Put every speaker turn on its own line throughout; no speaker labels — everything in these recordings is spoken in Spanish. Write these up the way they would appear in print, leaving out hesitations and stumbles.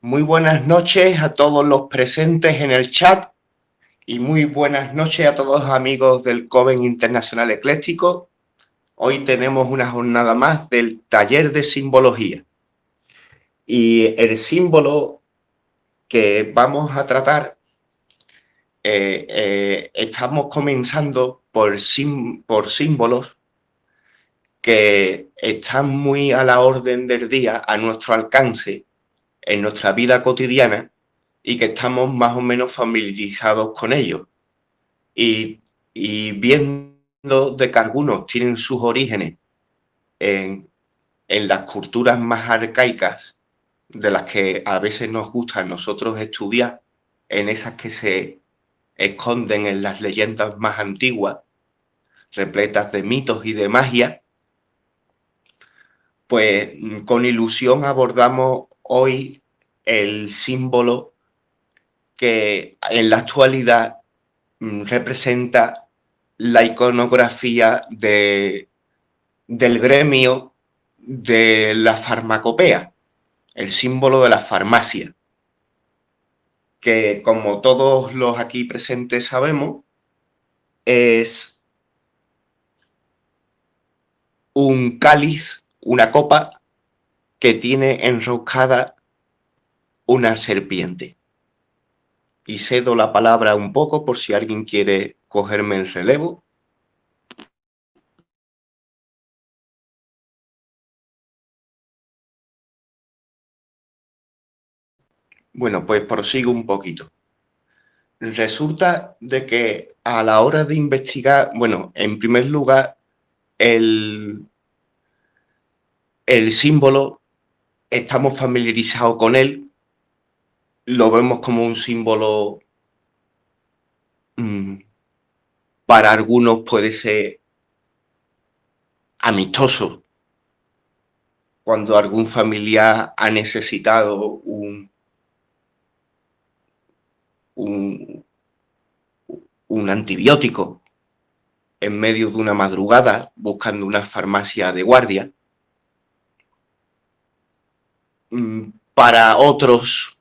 Muy buenas noches a todos los presentes en el chat y muy buenas noches a todos los amigos del Coven Internacional Ecléctico. Hoy tenemos una jornada más del taller de simbología y el símbolo que vamos a tratar, estamos comenzando por símbolos que están muy a la orden del día, a nuestro alcance, en nuestra vida cotidiana y que estamos más o menos familiarizados con ellos. Y, y viendo de que algunos tienen sus orígenes en, en las culturas más arcaicas, de las que a veces nos gusta a nosotros estudiar, en esas que se esconden en las leyendas más antiguas, repletas de mitos y de magia, pues con ilusión abordamos hoy el símbolo que en la actualidad representa la iconografía del gremio de la farmacopea, el símbolo de la farmacia, que como todos los aquí presentes sabemos, es un cáliz, una copa que tiene enroscada una serpiente. Y cedo la palabra un poco por si alguien quiere cogerme el relevo. Bueno, pues prosigo un poquito. Resulta de que a la hora de investigar, bueno, en primer lugar, el, el símbolo, estamos familiarizados con él, lo vemos como un símbolo, mmm, para algunos puede ser amistoso, cuando algún familiar ha necesitado un, un antibiótico en medio de una madrugada buscando una farmacia de guardia. Para otros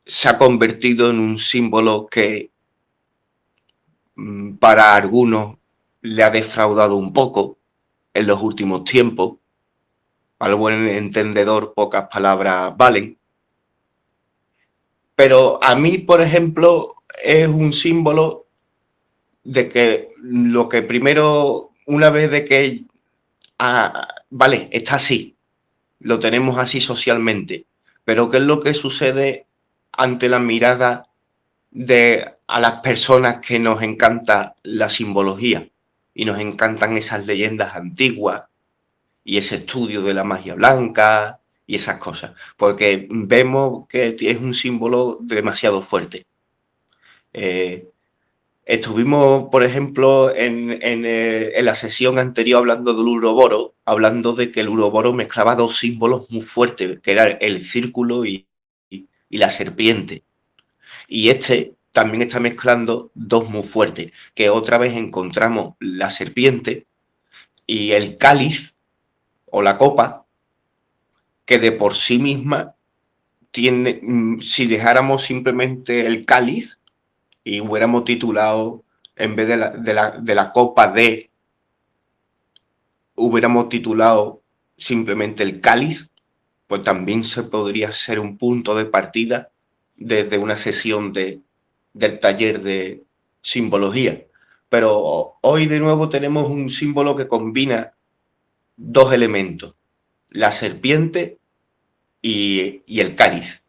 se ha convertido en un símbolo que para algunos le ha defraudado un poco en los últimos tiempos. Al buen entendedor, pocas palabras valen. Pero a mí, por ejemplo, es un símbolo de que lo que primero, una vez de que, vale, está así, lo tenemos así socialmente, pero ¿qué es lo que sucede ante la mirada de a las personas que nos encanta la simbología y nos encantan esas leyendas antiguas y ese estudio de la magia blanca y esas cosas? Porque vemos que es un símbolo demasiado fuerte. Eh, Estuvimos, por ejemplo, en la sesión anterior hablando del Uroboro, hablando de que el Uroboro mezclaba dos símbolos muy fuertes, que era el círculo y la serpiente. Y este también está mezclando dos muy fuertes, que otra vez encontramos la serpiente y el cáliz o la copa, que de por sí misma tiene, si dejáramos simplemente el cáliz y hubiéramos titulado, en vez de la copa de, hubiéramos titulado simplemente el cáliz, pues también se podría ser un punto de partida desde una sesión del taller de simbología. Pero hoy de nuevo tenemos un símbolo que combina dos elementos, la serpiente y el cáliz.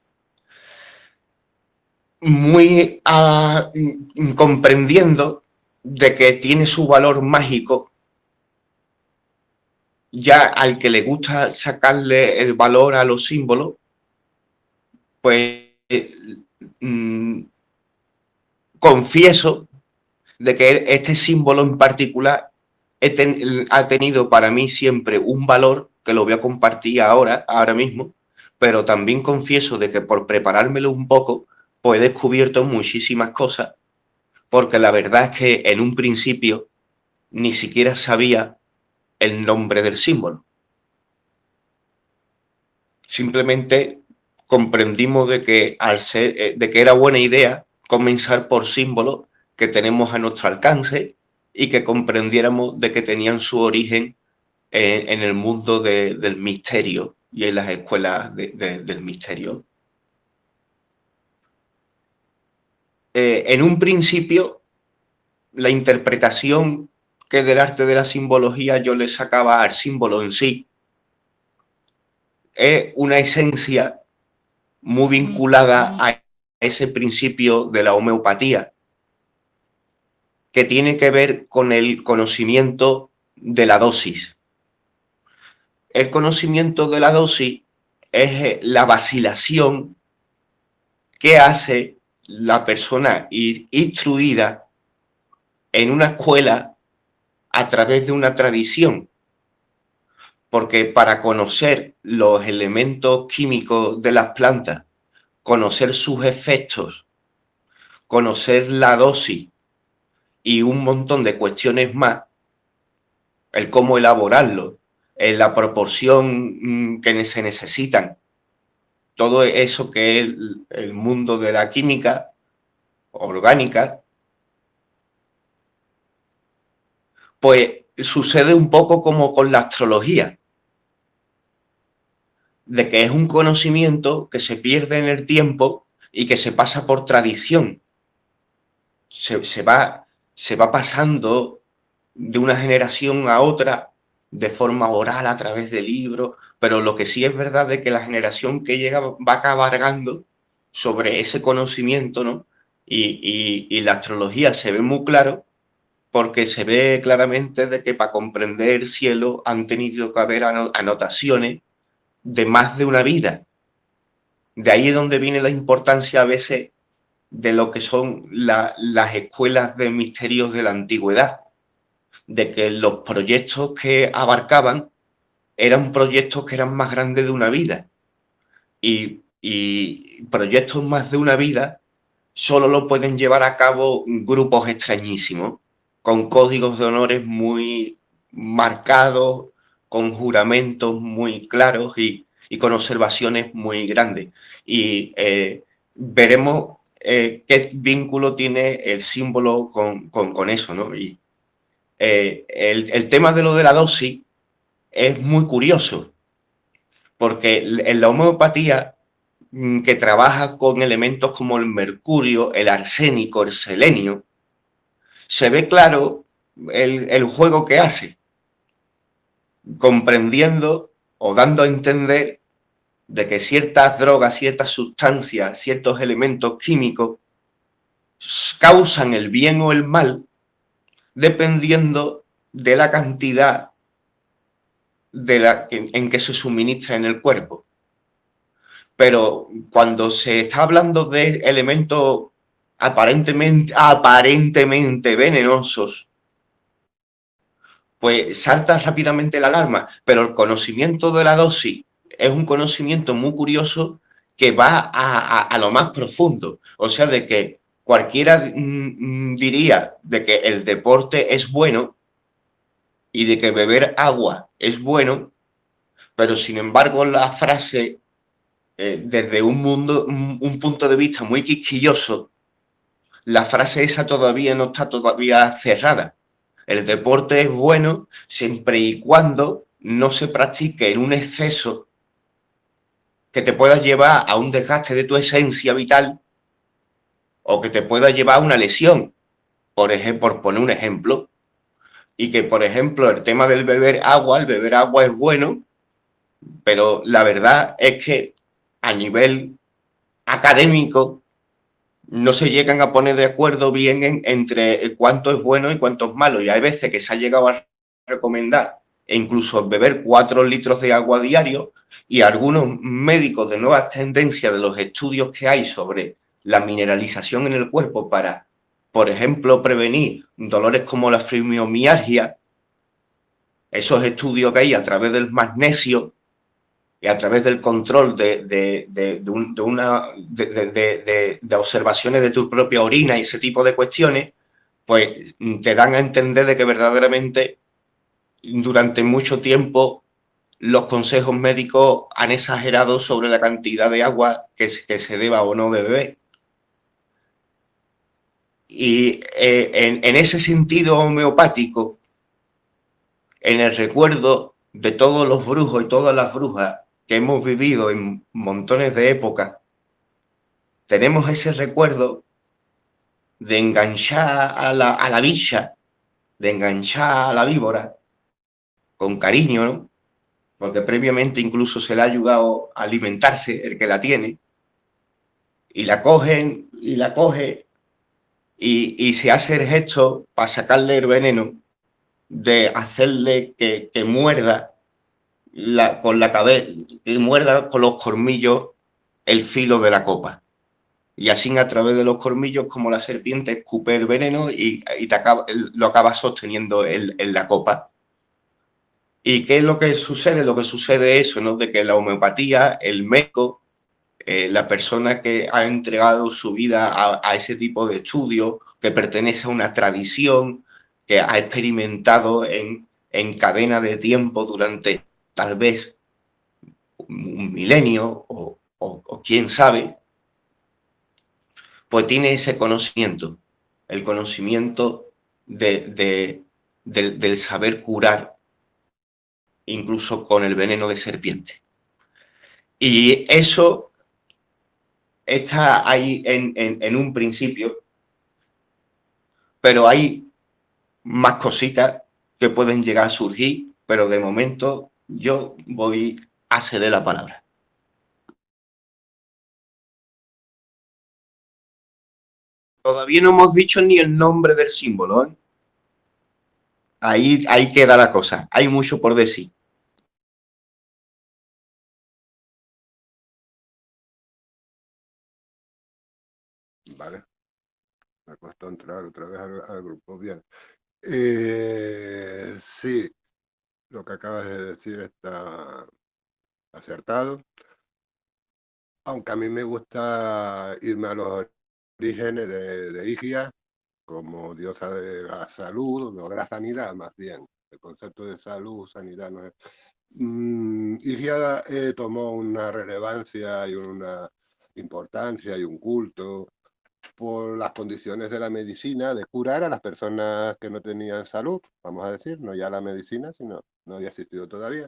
Muy comprendiendo de que tiene su valor mágico, ya al que le gusta sacarle el valor a los símbolos, pues mmm, confieso de que este símbolo en particular ha tenido para mí siempre un valor que lo voy a compartir ahora mismo, pero también confieso de que por preparármelo un poco, pues he descubierto muchísimas cosas, porque la verdad es que en un principio ni siquiera sabía el nombre del símbolo. Simplemente comprendimos de que, de que era buena idea comenzar por símbolos que tenemos a nuestro alcance y que comprendiéramos de que tenían su origen en el mundo del misterio y en las escuelas del misterio. En un principio, la interpretación que del arte de la simbología yo le sacaba al símbolo en sí es una esencia muy vinculada a ese principio de la homeopatía, que tiene que ver con el conocimiento de la dosis. El conocimiento de la dosis es la vacilación que hace la persona instruida en una escuela a través de una tradición. Porque para conocer los elementos químicos de las plantas, conocer sus efectos, conocer la dosis y un montón de cuestiones más, el cómo elaborarlo, en la proporción que se necesitan, todo eso que es el mundo de la química orgánica, pues sucede un poco como con la astrología, de que es un conocimiento que se pierde en el tiempo y que se pasa por tradición. Se va pasando de una generación a otra de forma oral a través de libros, pero lo que sí es verdad es que la generación que llega va cabalgando sobre ese conocimiento, ¿no? Y la astrología se ve muy claro porque se ve claramente de que para comprender el cielo han tenido que haber anotaciones de más de una vida. De ahí es donde viene la importancia a veces de lo que son las escuelas de misterios de la antigüedad, de que los proyectos que abarcaban eran proyectos que eran más grandes de una vida. Y proyectos más de una vida solo lo pueden llevar a cabo grupos extrañísimos, con códigos de honores muy marcados, con juramentos muy claros y con observaciones muy grandes. Y veremos qué vínculo tiene el símbolo con eso, ¿no? Y el tema de lo de la dosis es muy curioso, porque en la homeopatía que trabaja con elementos como el mercurio, el arsénico, el selenio, se ve claro el juego que hace, comprendiendo o dando a entender de que ciertas drogas, ciertas sustancias, ciertos elementos químicos causan el bien o el mal dependiendo de la cantidad en que se suministra en el cuerpo. Pero cuando se está hablando de elementos aparentemente venenosos, pues salta rápidamente la alarma. Pero el conocimiento de la dosis es un conocimiento muy curioso que va a lo más profundo. O sea, de que cualquiera diría de que el deporte es bueno y de que beber agua es bueno, pero sin embargo la frase desde un punto de vista muy quisquilloso, la frase esa todavía no está todavía cerrada. El deporte es bueno siempre y cuando no se practique en un exceso que te pueda llevar a un desgaste de tu esencia vital o que te pueda llevar a una lesión, por ejemplo, por poner un ejemplo, y que, por ejemplo, el tema del el beber agua es bueno, pero la verdad es que a nivel académico no se llegan a poner de acuerdo bien entre cuánto es bueno y cuánto es malo. Y hay veces que se ha llegado a recomendar e incluso beber 4 litros de agua diario, y algunos médicos de nuevas tendencias de los estudios que hay sobre la mineralización en el cuerpo para, por ejemplo, prevenir dolores como la fibromialgia, esos estudios que hay a través del magnesio y a través del control de observaciones de tu propia orina y ese tipo de cuestiones, pues te dan a entender de que verdaderamente durante mucho tiempo los consejos médicos han exagerado sobre la cantidad de agua que se deba o no beber. Y en ese sentido homeopático, en el recuerdo de todos los brujos y todas las brujas que hemos vivido en montones de épocas, tenemos ese recuerdo de enganchar a la bicha, de enganchar a la víbora con cariño, ¿no? Porque previamente incluso se le ha ayudado a alimentarse el que la tiene, y la cogen y la coge y se hace el gesto para sacarle el veneno, de hacerle que muerda con la cabeza, que muerda con los colmillos el filo de la copa. Y así a través de los colmillos, como la serpiente, escupe el veneno y lo acaba sosteniendo en la copa. ¿Y qué es lo que sucede? Lo que sucede es eso, ¿no? De que la homeopatía, el médico, la persona que ha entregado su vida a ese tipo de estudios, que pertenece a una tradición, que ha experimentado en cadena de tiempo durante tal vez un milenio o quién sabe, pues tiene ese conocimiento, el conocimiento del saber curar incluso con el veneno de serpiente. Y eso está ahí en un principio, pero hay más cositas que pueden llegar a surgir, pero de momento yo voy a ceder la palabra. Todavía no hemos dicho ni el nombre del símbolo, ¿eh? Ahí queda la cosa. Hay mucho por decir.
Vale, me ha costado entrar otra vez al grupo. Bien. Sí, lo que acabas de decir está acertado, aunque a mí me gusta irme a los orígenes de Higia como diosa de la salud, o de la sanidad más bien. El concepto de salud, sanidad no es... Higia tomó una relevancia y una importancia y un culto por las condiciones de la medicina, de curar a las personas que no tenían salud, vamos a decir, no ya la medicina, sino no había existido todavía.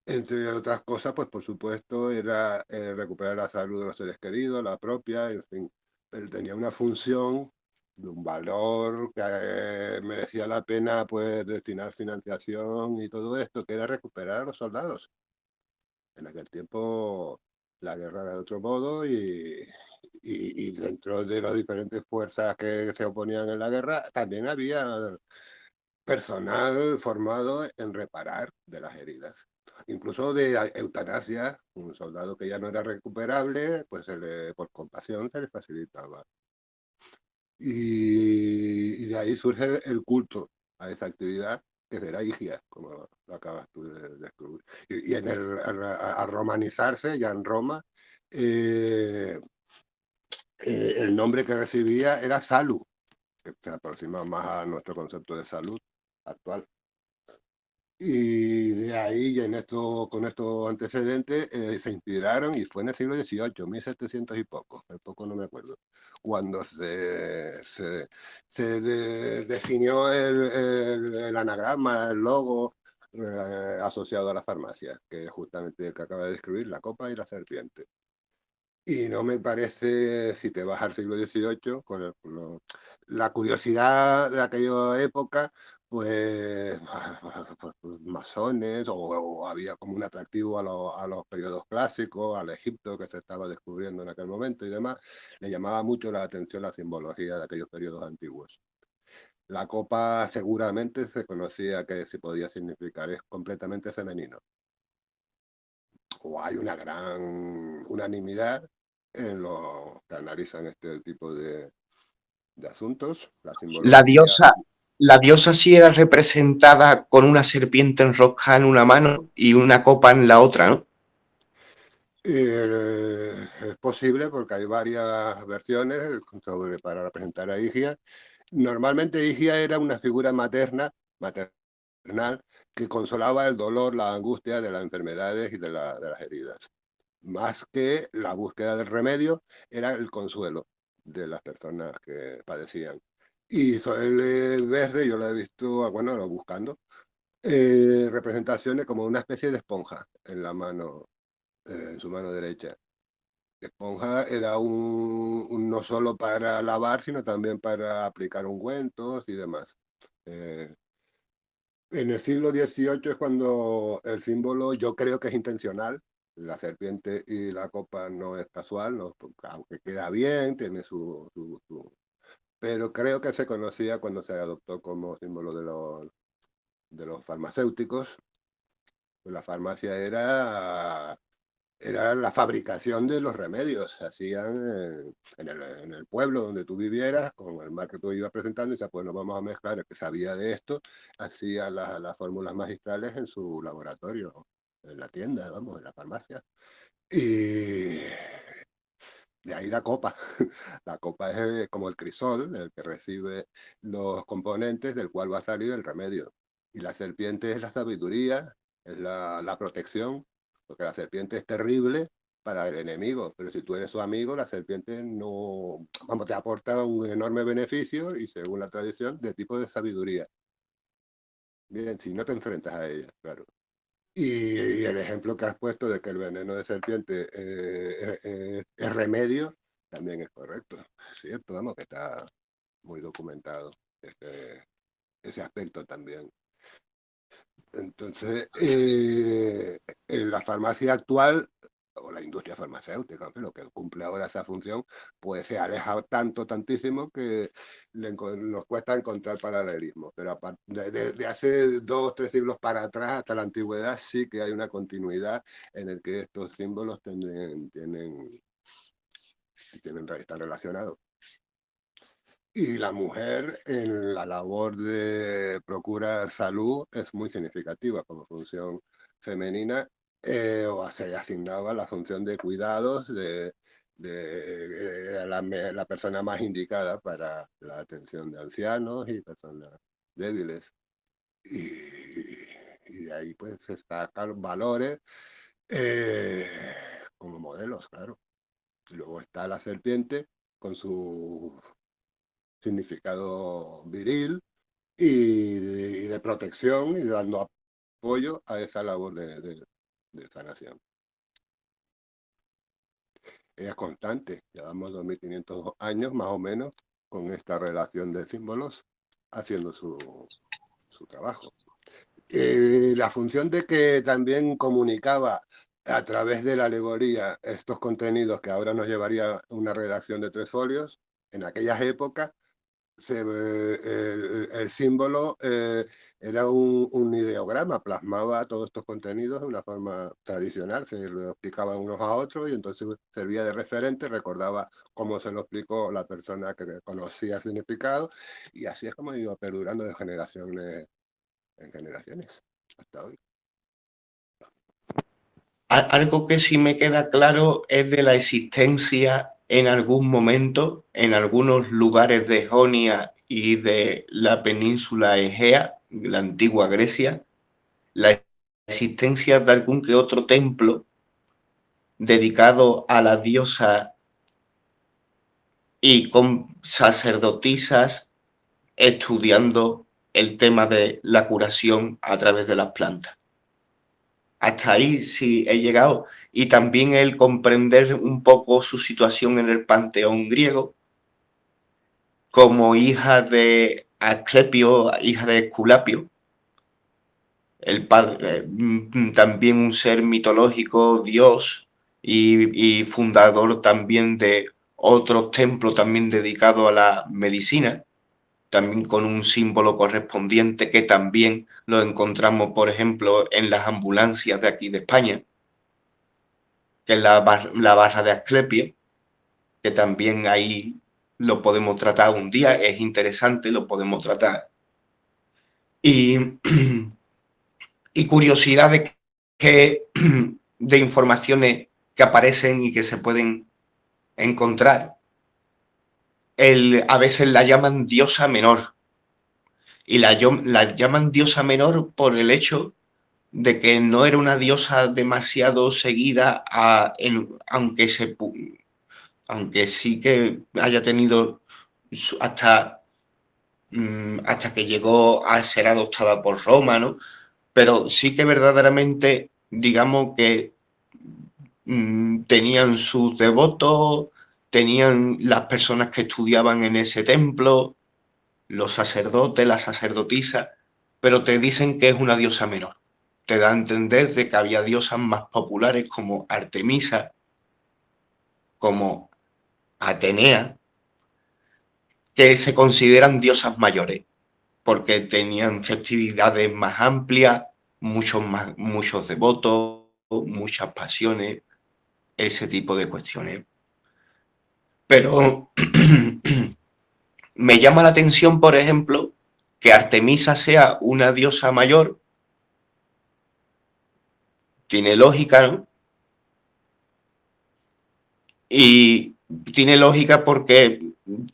Entre otras cosas, pues por supuesto, era recuperar la salud de los seres queridos, la propia, en fin. Él tenía una función de un valor que merecía la pena pues destinar financiación y todo esto, que era recuperar a los soldados. En aquel tiempo la guerra era de otro modo y dentro de las diferentes fuerzas que se oponían en la guerra también había personal formado en reparar de las heridas. Incluso de eutanasia, un soldado que ya no era recuperable, pues por compasión se le facilitaba. Y de ahí surge el culto a esa actividad que será Higia, como lo acabas tú de descubrir. Y en al romanizarse, ya en Roma, eh, el nombre que recibía era Salud, que se aproxima más a nuestro concepto de salud actual. Y de ahí, ya con estos antecedentes, se inspiraron y fue en el siglo XVIII, 1700 y poco, el poco no me acuerdo, cuando definió el anagrama, el logo asociado a la farmacia, que es justamente el que acaba de describir, la copa y la serpiente. Y no me parece, si te vas al siglo XVIII, la curiosidad de aquella época, pues, pues, masones, o había como un atractivo a los periodos clásicos, al Egipto que se estaba descubriendo en aquel momento y demás, le llamaba mucho la atención la simbología de aquellos periodos antiguos. La copa seguramente se conocía que se podía significar, es completamente femenino, o hay una gran unanimidad en los que analizan este tipo de asuntos, la
La
simbología.
diosa, la diosa sí era representada con una serpiente enroscada en una mano y una copa en la otra, ¿no?
Es posible porque hay varias versiones para representar a Higia. Normalmente Higia era una figura materna que consolaba el dolor, la angustia de las enfermedades y de las heridas. Más que la búsqueda del remedio, era el consuelo de las personas que padecían. Y suele verse, yo lo he visto, bueno, lo buscando, representaciones como una especie de esponja en la mano, en su mano derecha. Esponja era no solo para lavar, sino también para aplicar ungüentos y demás. Eh, en el siglo XVIII es cuando el símbolo, yo creo que es intencional, la serpiente y la copa no es casual, no, aunque queda bien, tiene pero creo que se conocía cuando se adoptó como símbolo de los farmacéuticos. La farmacia era la fabricación de los remedios. Se hacían en el pueblo donde tú vivieras, con el mar que tú ibas presentando, y decías, pues nos vamos a mezclar. El que sabía de esto hacía las fórmulas magistrales en su laboratorio, en la tienda, vamos, en la farmacia. Y de ahí la copa. La copa es como el crisol, el que recibe los componentes del cual va a salir el remedio. Y la serpiente es la sabiduría, es la protección, porque la serpiente es terrible para el enemigo, pero si tú eres su amigo, la serpiente no, vamos, te aporta un enorme beneficio y según la tradición, de tipo de sabiduría. Bien, si no te enfrentas a ella, claro. Y el ejemplo que has puesto de que el veneno de serpiente es remedio, también es correcto. Es cierto, vamos, que está muy documentado ese aspecto también. Entonces, en la farmacia actual, o la industria farmacéutica, en fin, lo que cumple ahora esa función, pues se aleja tanto, tantísimo, que nos cuesta encontrar paralelismos. Pero de hace 2 o 3 siglos para atrás, hasta la antigüedad, sí que hay una continuidad en el que estos símbolos están relacionados. Y la mujer en la labor de procurar salud es muy significativa como función femenina, o se le asignaba la función de cuidados de la persona más indicada para la atención de ancianos y personas débiles. Y, y de ahí pues se sacan valores eh, como modelos, claro. Luego está la serpiente con su significado viril y de protección y dando apoyo a esa labor de sanación. Ella es constante, llevamos 2500 años más o menos con esta relación de símbolos haciendo su trabajo. La función de que también comunicaba a través de la alegoría estos contenidos que ahora nos llevaría una redacción de 3 folios, en aquellas épocas el símbolo era un ideograma, plasmaba todos estos contenidos de una forma tradicional, se lo explicaban unos a otros y entonces servía de referente, recordaba cómo se lo explicó la persona que conocía el significado y así es como iba perdurando de generaciones en generaciones hasta hoy.
Algo que sí me queda claro es de la existencia en algún momento, en algunos lugares de Jonia y de la península Egea, la antigua Grecia, la existencia de algún que otro templo dedicado a la diosa y con sacerdotisas estudiando el tema de la curación a través de las plantas. Hasta ahí sí he llegado. Y también el comprender un poco su situación en el panteón griego, como hija de Asclepio, hija de Esculapio, el padre, también un ser mitológico, dios, y fundador también de otros templos también dedicados a la medicina, también con un símbolo correspondiente que también lo encontramos, por ejemplo, en las ambulancias de aquí de España, que es la barra de Asclepio, que también ahí lo podemos tratar un día, es interesante, lo podemos tratar. Y, y curiosidades que, de informaciones que aparecen y que se pueden encontrar. A veces la llaman diosa menor y la llaman diosa menor por el hecho de que no era una diosa demasiado seguida, aunque sí que haya tenido hasta, hasta que llegó a ser adoptada por Roma, ¿no? Pero sí que verdaderamente, digamos que tenían sus devotos, tenían las personas que estudiaban en ese templo, los sacerdotes, las sacerdotisas, pero te dicen que es una diosa menor. Te da a entender de que había diosas más populares como Artemisa, como Atenea, que se consideran diosas mayores, porque tenían festividades más amplias, muchos devotos, muchas pasiones, ese tipo de cuestiones. Pero me llama la atención, por ejemplo, que Artemisa sea una diosa mayor, tiene lógica, ¿no? Y tiene lógica porque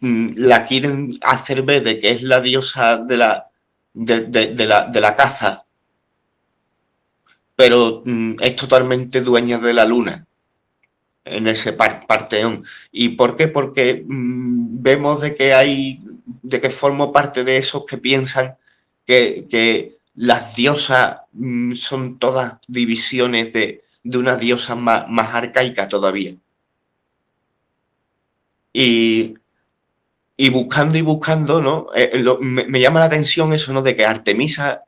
la quieren hacer ver de que es la diosa de la caza, pero es totalmente dueña de la luna en ese parteón. ¿Y por qué? Porque vemos de que formo parte de esos que piensan que las diosas son todas divisiones de una diosa más arcaica todavía. Y, y buscando, ¿no? Me llama la atención eso, ¿no? De que Artemisa,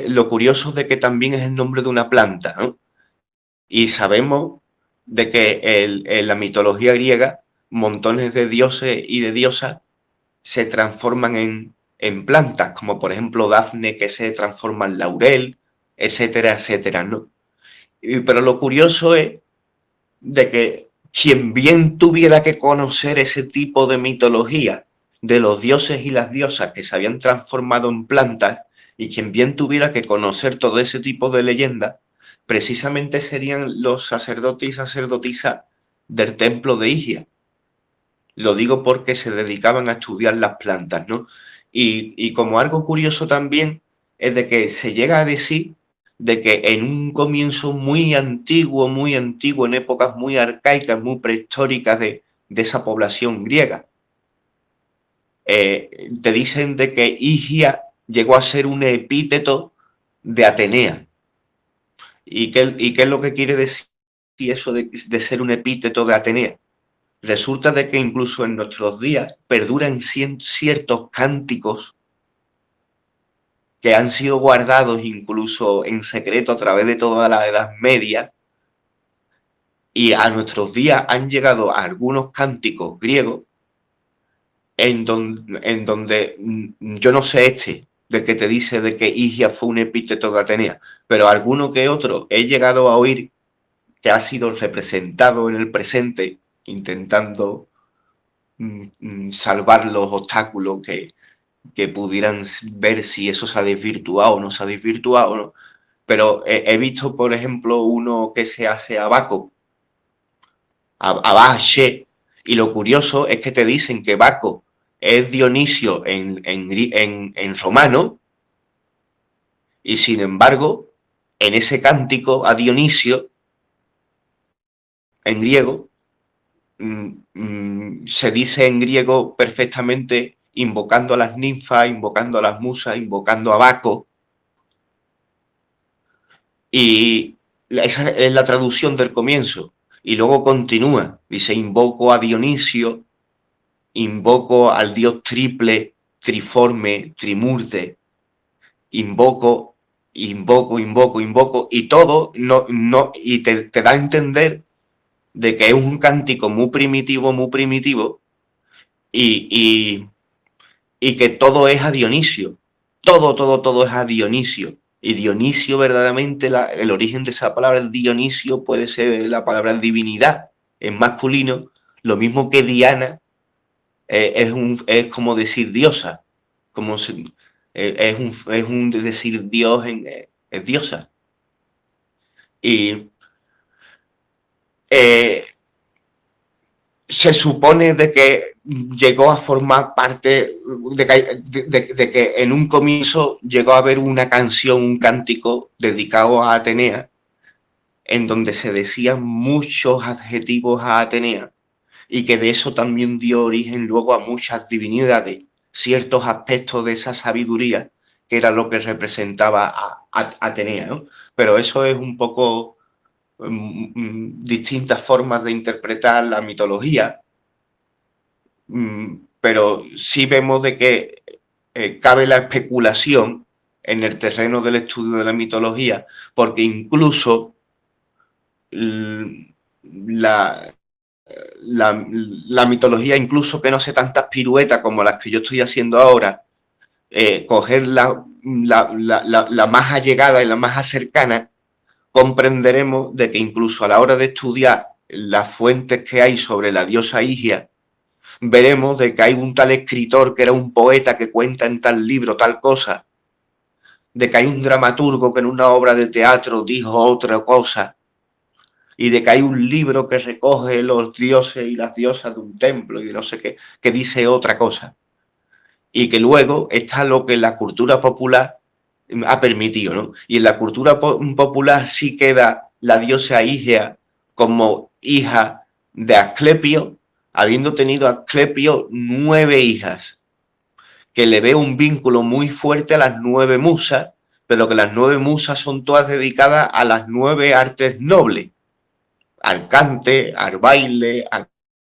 lo curioso de que también es el nombre de una planta, ¿no? Y sabemos de que en la mitología griega, montones de dioses y de diosas se transforman en plantas, como por ejemplo Dafne que se transforma en laurel, etcétera, etcétera, ¿no? Pero lo curioso es de que quien bien tuviera que conocer ese tipo de mitología de los dioses y las diosas que se habían transformado en plantas, y quien bien tuviera que conocer todo ese tipo de leyendas, precisamente serían los sacerdotes y sacerdotisas del templo de Higia. Lo digo porque se dedicaban a estudiar las plantas, ¿no? Y como algo curioso también es de que se llega a decir de que en un comienzo muy antiguo, en épocas muy arcaicas, muy prehistóricas de esa población griega, te dicen de que Higia llegó a ser un epíteto de Atenea. Y qué es lo que quiere decir eso de ser un epíteto de Atenea? Resulta de que incluso en nuestros días perduran ciertos cánticos que han sido guardados incluso en secreto a través de toda la Edad Media, y a nuestros días han llegado algunos cánticos griegos en donde yo no sé de que te dice de que Higia fue un epíteto de Atenea, pero alguno que otro he llegado a oír que ha sido representado en el presente intentando salvar los obstáculos que pudieran ver si eso se ha desvirtuado o no se ha desvirtuado, ¿no? Pero he visto, por ejemplo, uno que se hace a Baco, a Bache, y lo curioso es que te dicen que Baco es Dionisio en romano, y sin embargo, en ese cántico a Dionisio, en griego, se dice en griego perfectamente invocando a las ninfas, invocando a las musas, invocando a Baco, y esa es la traducción del comienzo. Y luego continúa, dice, invoco a Dionisio, invoco al dios triple, triforme, trimurte, invoco, invoco, y todo y te da a entender de que es un cántico muy primitivo, y, y, y que todo es a Dionisio. Todo es a Dionisio. Y Dionisio, verdaderamente, el origen de esa palabra Dionisio puede ser la palabra divinidad en masculino, lo mismo que Diana es como decir diosa, como es un decir Dios es diosa. Y eh, se supone de que llegó a formar parte, de que en un comienzo llegó a haber una canción, un cántico dedicado a Atenea, en donde se decían muchos adjetivos a Atenea y que de eso también dio origen luego a muchas divinidades, ciertos aspectos de esa sabiduría que era lo que representaba a Atenea, ¿no? Pero eso es un poco distintas formas de interpretar la mitología, pero sí vemos de que cabe la especulación en el terreno del estudio de la mitología, porque incluso la, la mitología, incluso que no hace tantas piruetas como las que yo estoy haciendo ahora, coger la más allegada y la más cercana, comprenderemos de que incluso a la hora de estudiar las fuentes que hay sobre la diosa Higia, veremos de que hay un tal escritor que era un poeta que cuenta en tal libro tal cosa, de que hay un dramaturgo que en una obra de teatro dijo otra cosa, y de que hay un libro que recoge los dioses y las diosas de un templo y de no sé qué, que dice otra cosa. Y que luego está lo que la cultura popular ha permitido, ¿no? Y en la cultura popular sí queda la diosa Higia como hija de Asclepio, habiendo tenido Asclepio 9 hijas, que le ve un vínculo muy fuerte a las 9 musas, pero que las 9 musas son todas dedicadas a las 9 artes nobles, al cante, al baile, al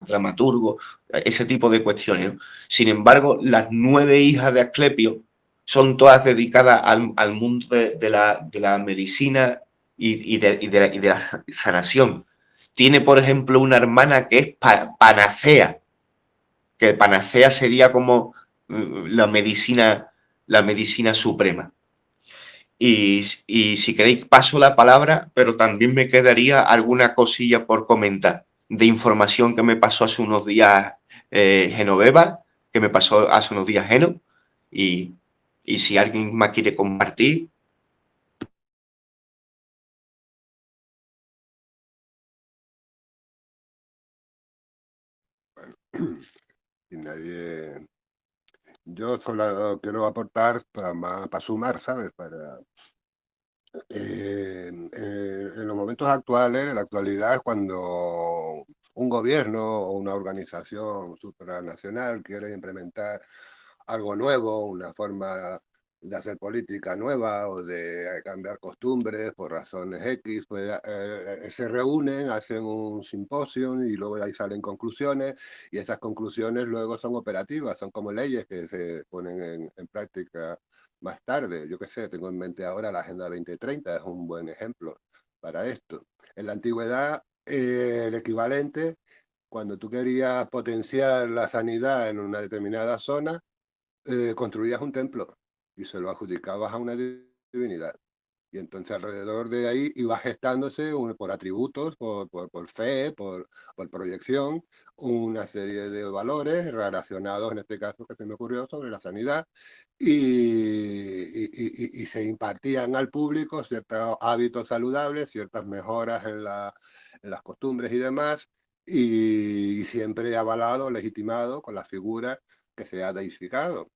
dramaturgo, ese tipo de cuestiones, ¿no? Sin embargo, las 9 hijas de Asclepio son todas dedicadas al mundo de la medicina y de la sanación. Tiene, por ejemplo, una hermana que es panacea, que panacea sería como la medicina suprema. Y si queréis paso la palabra, pero también me quedaría alguna cosilla por comentar de información que me pasó hace unos días Genoveva, que me pasó hace unos días Geno, y, y si alguien más quiere compartir.
Bueno, y nadie... Yo solo quiero aportar para sumar, ¿sabes? En los momentos actuales, en la actualidad, es cuando un gobierno o una organización supranacional quiere implementar algo nuevo, una forma de hacer política nueva o de cambiar costumbres por razones X, pues se reúnen, hacen un simposio y luego ahí salen conclusiones y esas conclusiones luego son operativas, son como leyes que se ponen en práctica más tarde. Yo qué sé, tengo en mente ahora la Agenda 2030, es un buen ejemplo para esto. En la antigüedad, el equivalente, cuando tú querías potenciar la sanidad en una determinada zona, construías un templo y se lo adjudicabas a una divinidad. Y entonces alrededor de ahí iba gestándose por atributos, por fe, por proyección, una serie de valores relacionados, en este caso que se me ocurrió, sobre la sanidad, y se impartían al público ciertos hábitos saludables, ciertas mejoras en las costumbres y demás, y siempre avalado, legitimado con la figura que se ha deificado,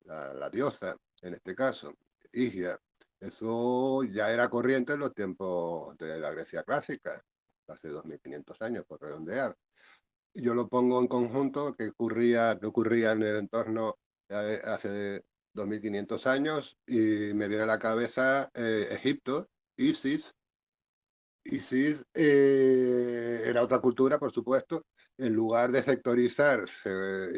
la diosa, en este caso, Higia. Eso ya era corriente en los tiempos de la Grecia clásica, hace 2500 años, por redondear. Yo lo pongo en conjunto que ocurría en el entorno hace 2500 años y me viene a la cabeza Egipto, Isis. Isis era otra cultura, por supuesto. En lugar de sectorizarse,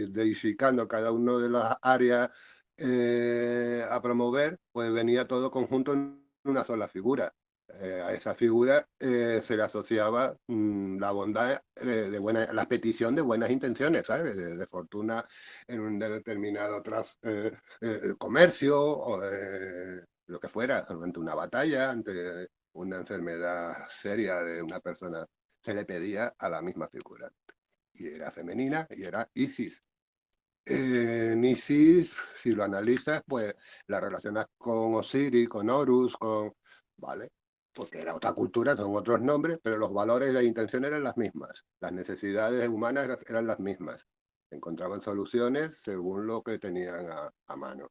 deificando cada una de las áreas a promover, pues venía todo conjunto en una sola figura. A esa figura se le asociaba la bondad, la petición de buenas intenciones, ¿sabes? De fortuna en un determinado comercio, o lo que fuera, ante una batalla, ante una enfermedad seria de una persona, se le pedía a la misma figura. Y era femenina y era Isis. Isis, si lo analizas, pues la relacionas con Osiris, con Horus, con... ¿Vale? porque era otra cultura, son otros nombres, pero los valores y las intenciones eran las mismas. Las necesidades humanas eran las mismas. Encontraban soluciones según lo que tenían a mano.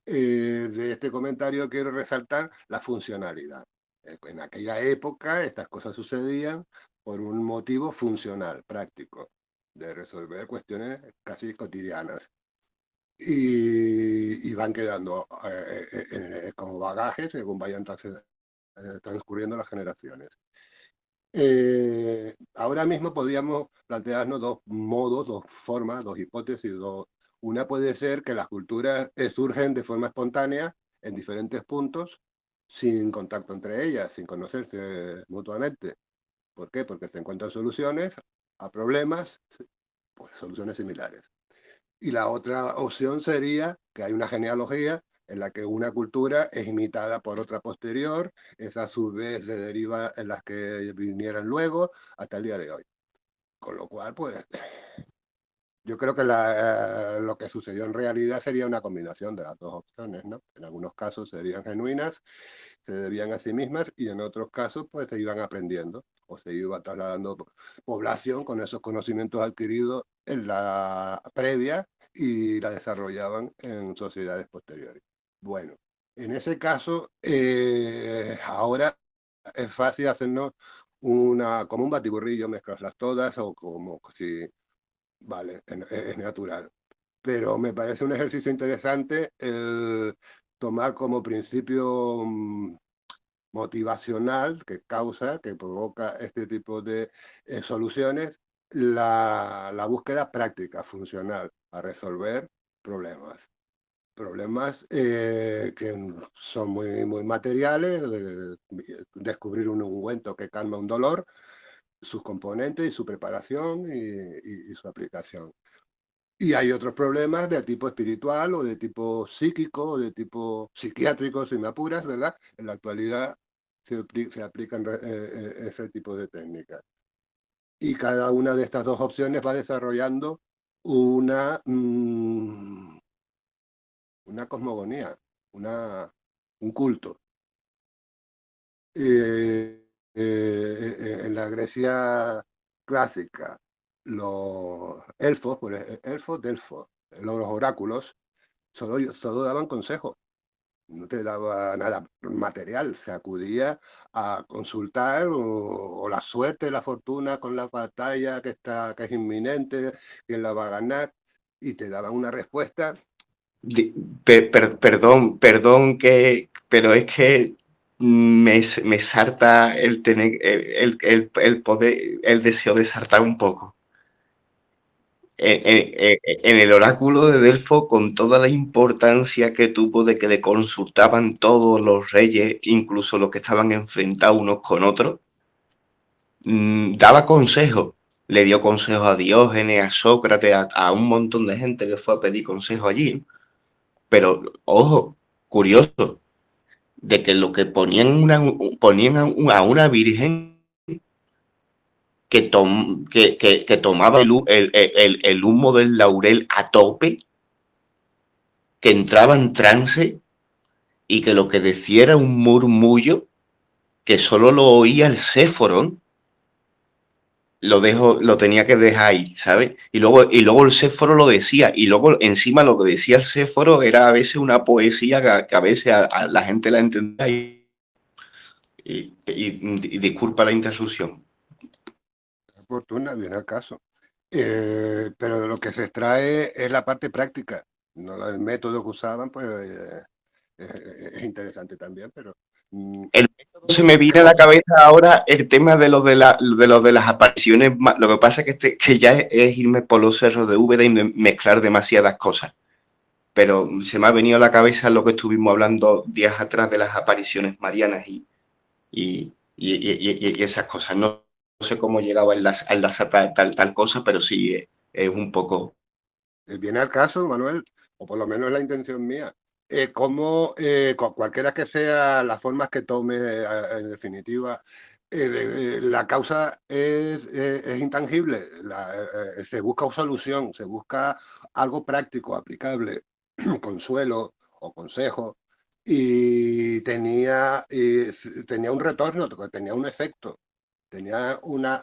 De este comentario quiero resaltar la funcionalidad. En aquella época estas cosas sucedían por un motivo funcional, práctico, de resolver cuestiones casi cotidianas. Y van quedando como bagaje según vayan transcurriendo las generaciones. Ahora mismo podríamos plantearnos dos modos, dos formas, dos hipótesis. Una puede ser que las culturas surgen de forma espontánea en diferentes puntos, sin contacto entre ellas, sin conocerse mutuamente. ¿Por qué? Porque se encuentran soluciones a problemas, pues soluciones similares. Y la otra opción sería que hay una genealogía en la que una cultura es imitada por otra posterior, esa a su vez se deriva en las que vinieran luego hasta el día de hoy. Con lo cual, pues, yo creo que lo que sucedió en realidad sería una combinación de las dos opciones, ¿no? En algunos casos serían genuinas, se debían a sí mismas, y en otros casos, pues, se iban aprendiendo o se iba trasladando población con esos conocimientos adquiridos en la previa y la desarrollaban en sociedades posteriores. Bueno, en ese caso, ahora es fácil hacernos como un batiburrillo, mezclarlas todas o como si, vale, es natural. Pero me parece un ejercicio interesante el tomar como principio motivacional que causa, que provoca este tipo de soluciones, la búsqueda práctica, funcional, a resolver problemas. Problemas que son muy materiales, descubrir un ungüento que calma un dolor, sus componentes y su preparación y su aplicación. Y hay otros problemas de tipo espiritual o de tipo psíquico o de tipo psiquiátrico, si me apuras, ¿verdad? En la actualidad se aplican ese tipo de técnicas. Y cada una de estas dos opciones va desarrollando una, una cosmogonía, un culto. En la Grecia clásica, los elfos, elfos, delfos, los oráculos, solo daban consejos, no te daba nada material, se acudía a consultar o la suerte, la fortuna con la batalla que es inminente, quién la va a ganar, y te daban una respuesta.
Perdón, pero es que me salta el tener el poder, el deseo de saltar un poco. En el oráculo de Delfo, con toda la importancia que tuvo de que le consultaban todos los reyes, incluso los que estaban enfrentados unos con otros, daba consejos. Le dio consejos a Diógenes, a Sócrates, a un montón de gente que fue a pedir consejos allí. Pero, ojo, curioso, de que lo que ponían a una virgen que tomaba el humo del laurel a tope, que entraba en trance y que lo que decía era un murmullo que solo lo oía el Séforo, lo tenía que dejar ahí, ¿sabes? Y luego el Séforo lo decía, y luego encima lo que decía el Séforo era a veces una poesía que a veces a la gente la entendía y disculpa la interrupción.
Fortuna, viene al caso. Pero de lo que se extrae es la parte práctica, no el método que usaban, pues es interesante también, pero
El método se me viene a la
hemos,
cabeza ahora el tema de las apariciones. Lo que pasa es que ya es irme por los cerros de Úbeda y mezclar demasiadas cosas. Pero se me ha venido a la cabeza lo que estuvimos hablando días atrás de las apariciones marianas y esas cosas. No, no sé cómo llegaba a enlazar tal cosa, pero sí es un poco.
viene al caso, Manuel, o por lo menos la intención mía. Como cualquiera que sea las formas que tome, en definitiva, la causa es intangible, se busca solución, se busca algo práctico, aplicable, consuelo o consejo, y tenía un retorno, tenía un efecto, tenía una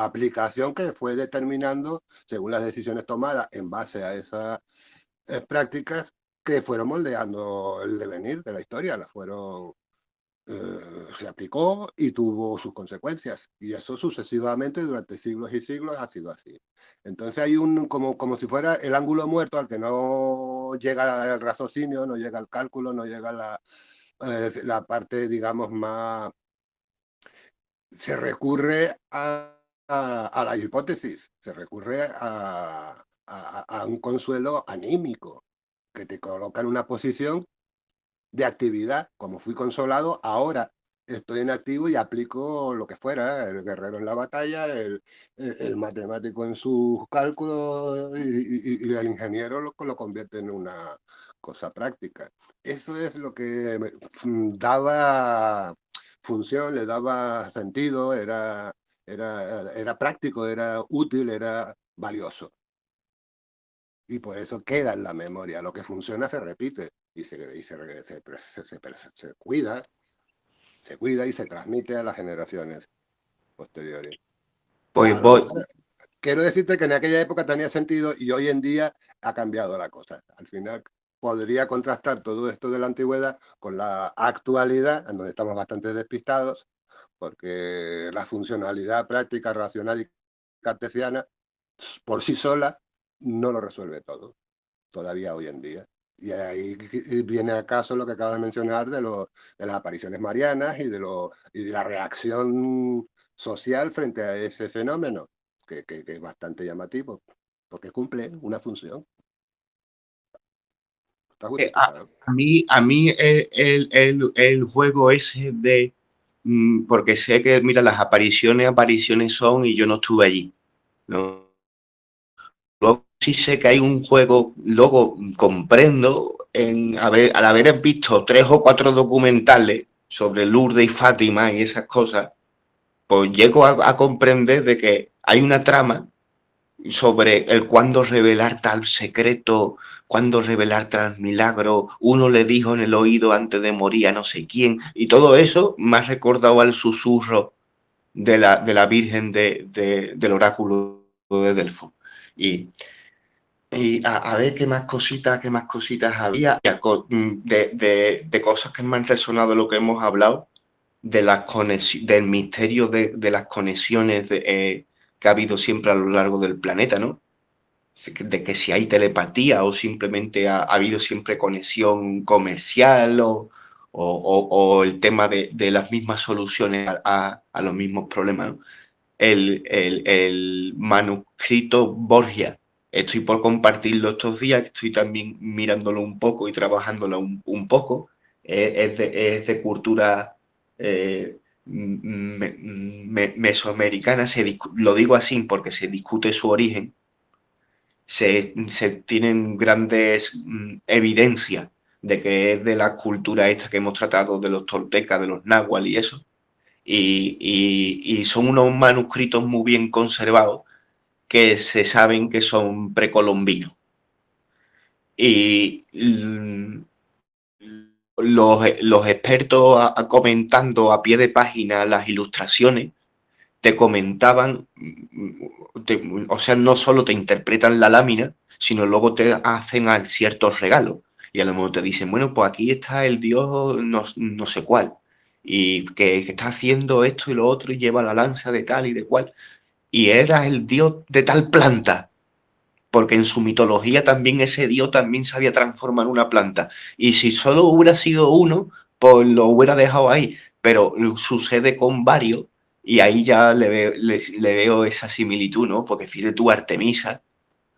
aplicación que fue determinando, según las decisiones tomadas en base a esas prácticas, que fueron moldeando el devenir de la historia, la fueron se aplicó y tuvo sus consecuencias. Y eso sucesivamente durante siglos y siglos ha sido así. Entonces hay como si fuera el ángulo muerto al que no llega el raciocinio, no llega el cálculo, no llega la parte, digamos, más... Se recurre a la hipótesis, se recurre a un consuelo anímico que te coloca en una posición de actividad. Como fui consolado, ahora estoy en activo y aplico lo que fuera, el guerrero en la batalla, el matemático en sus cálculos y el ingeniero lo convierte en una cosa práctica. Eso es lo que daba función, le daba sentido, era práctico, era útil, era valioso. Y por eso queda en la memoria. Lo que funciona se repite y se cuida y se transmite a las generaciones posteriores.
Pues voy,
Quiero decirte que en aquella época tenía sentido y hoy en día ha cambiado la cosa. Al final podría contrastar todo esto de la antigüedad con la actualidad, en donde estamos bastante despistados, porque la funcionalidad práctica, racional y cartesiana por sí sola no lo resuelve todo, todavía hoy en día. Y ahí viene a caso lo que acabo de mencionar de las apariciones marianas y de la reacción social frente a ese fenómeno, que es bastante llamativo, porque cumple una función. Está
a,
justificado.
a mí el juego ese de, porque sé que, mira, las apariciones son y yo no estuve allí, ¿no? Luego sí sé que hay un juego, luego comprendo, al haber visto 3 o 4 documentales sobre Lourdes y Fátima y esas cosas, pues llego a comprender de que hay una trama sobre el cuándo revelar tal secreto, cuándo revelar tal milagro, uno le dijo en el oído antes de morir a no sé quién, y todo eso me ha recordado al susurro de la Virgen del oráculo de Delfos. Y, y a ver qué más cositas había de cosas que me han resonado de lo que hemos hablado, del misterio de las conexiones que ha habido siempre a lo largo del planeta, ¿no? De que si hay telepatía o simplemente ha habido siempre conexión comercial o el tema de las mismas soluciones a los mismos problemas, ¿no? El manuscrito Borgia. Estoy por compartirlo estos días, estoy también mirándolo un poco y trabajándolo un poco. Es de cultura mesoamericana, lo digo así porque se discute su origen, se tienen grandes evidencias de que es de la cultura esta que hemos tratado, de los toltecas, de los náhuatl y eso, y son unos manuscritos muy bien conservados que se saben que son precolombinos. Y los expertos comentando a pie de página las ilustraciones te comentaban, o sea, no solo te interpretan la lámina, sino luego te hacen ciertos regalos. Y a lo mejor te dicen, bueno, pues aquí está el dios no sé cuál, y que está haciendo esto y lo otro, y lleva la lanza de tal y de cual, y era el dios de tal planta, porque en su mitología también ese dios también sabía transformar una planta. Y si solo hubiera sido uno, pues lo hubiera dejado ahí. Pero sucede con varios y ahí ya le veo esa similitud, ¿no? Porque fíjate tú, Artemisa,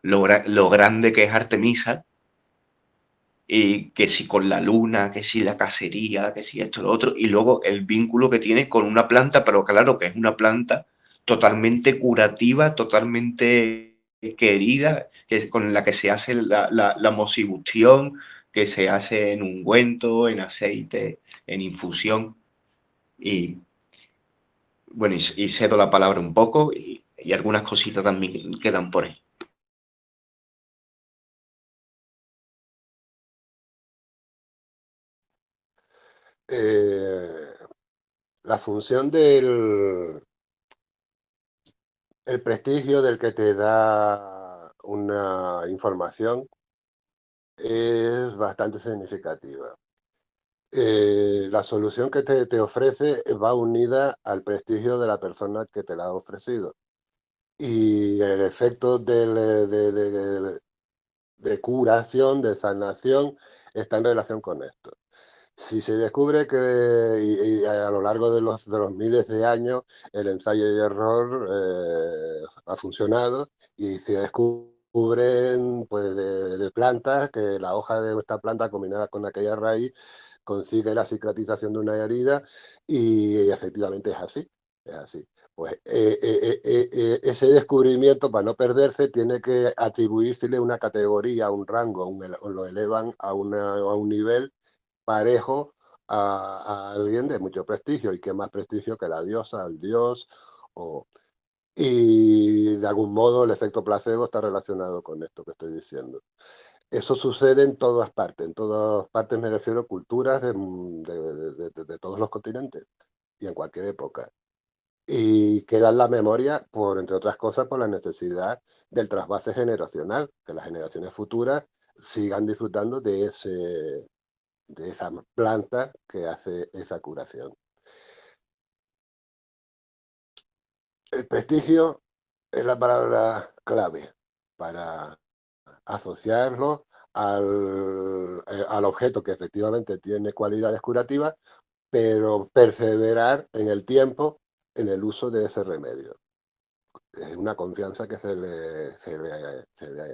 lo grande que es Artemisa, y que si con la luna, que si la cacería, que si esto, lo otro, y luego el vínculo que tiene con una planta, pero claro que es una planta totalmente curativa, totalmente querida, que es con la que se hace la mosibustión, que se hace en ungüento, en aceite, en infusión, y bueno, y cedo la palabra un poco, y algunas cositas también quedan por ahí.
eh, la función del el prestigio del que te da una información es bastante significativa. La solución que te ofrece va unida al prestigio de la persona que te la ha ofrecido. Y el efecto de curación, de sanación, está en relación con esto. Si se descubre que y a lo largo de los miles de años el ensayo y error ha funcionado y se descubren pues, de plantas que la hoja de esta planta combinada con aquella raíz consigue la cicatrización de una herida y efectivamente es así. Es así. Pues ese descubrimiento, para no perderse, tiene que atribuírsele una categoría, un rango, lo elevan a un nivel parejo a alguien de mucho prestigio, y qué más prestigio que la diosa, el dios, o, y de algún modo el efecto placebo está relacionado con esto que estoy diciendo. Eso sucede en todas partes me refiero a culturas de todos los continentes y en cualquier época. Y queda en la memoria, por, entre otras cosas, por la necesidad del trasvase generacional, que las generaciones futuras sigan disfrutando de esa planta que hace esa curación. El prestigio es la palabra clave para asociarlo al objeto que efectivamente tiene cualidades curativas, pero perseverar en el tiempo en el uso de ese remedio. Es una confianza que se le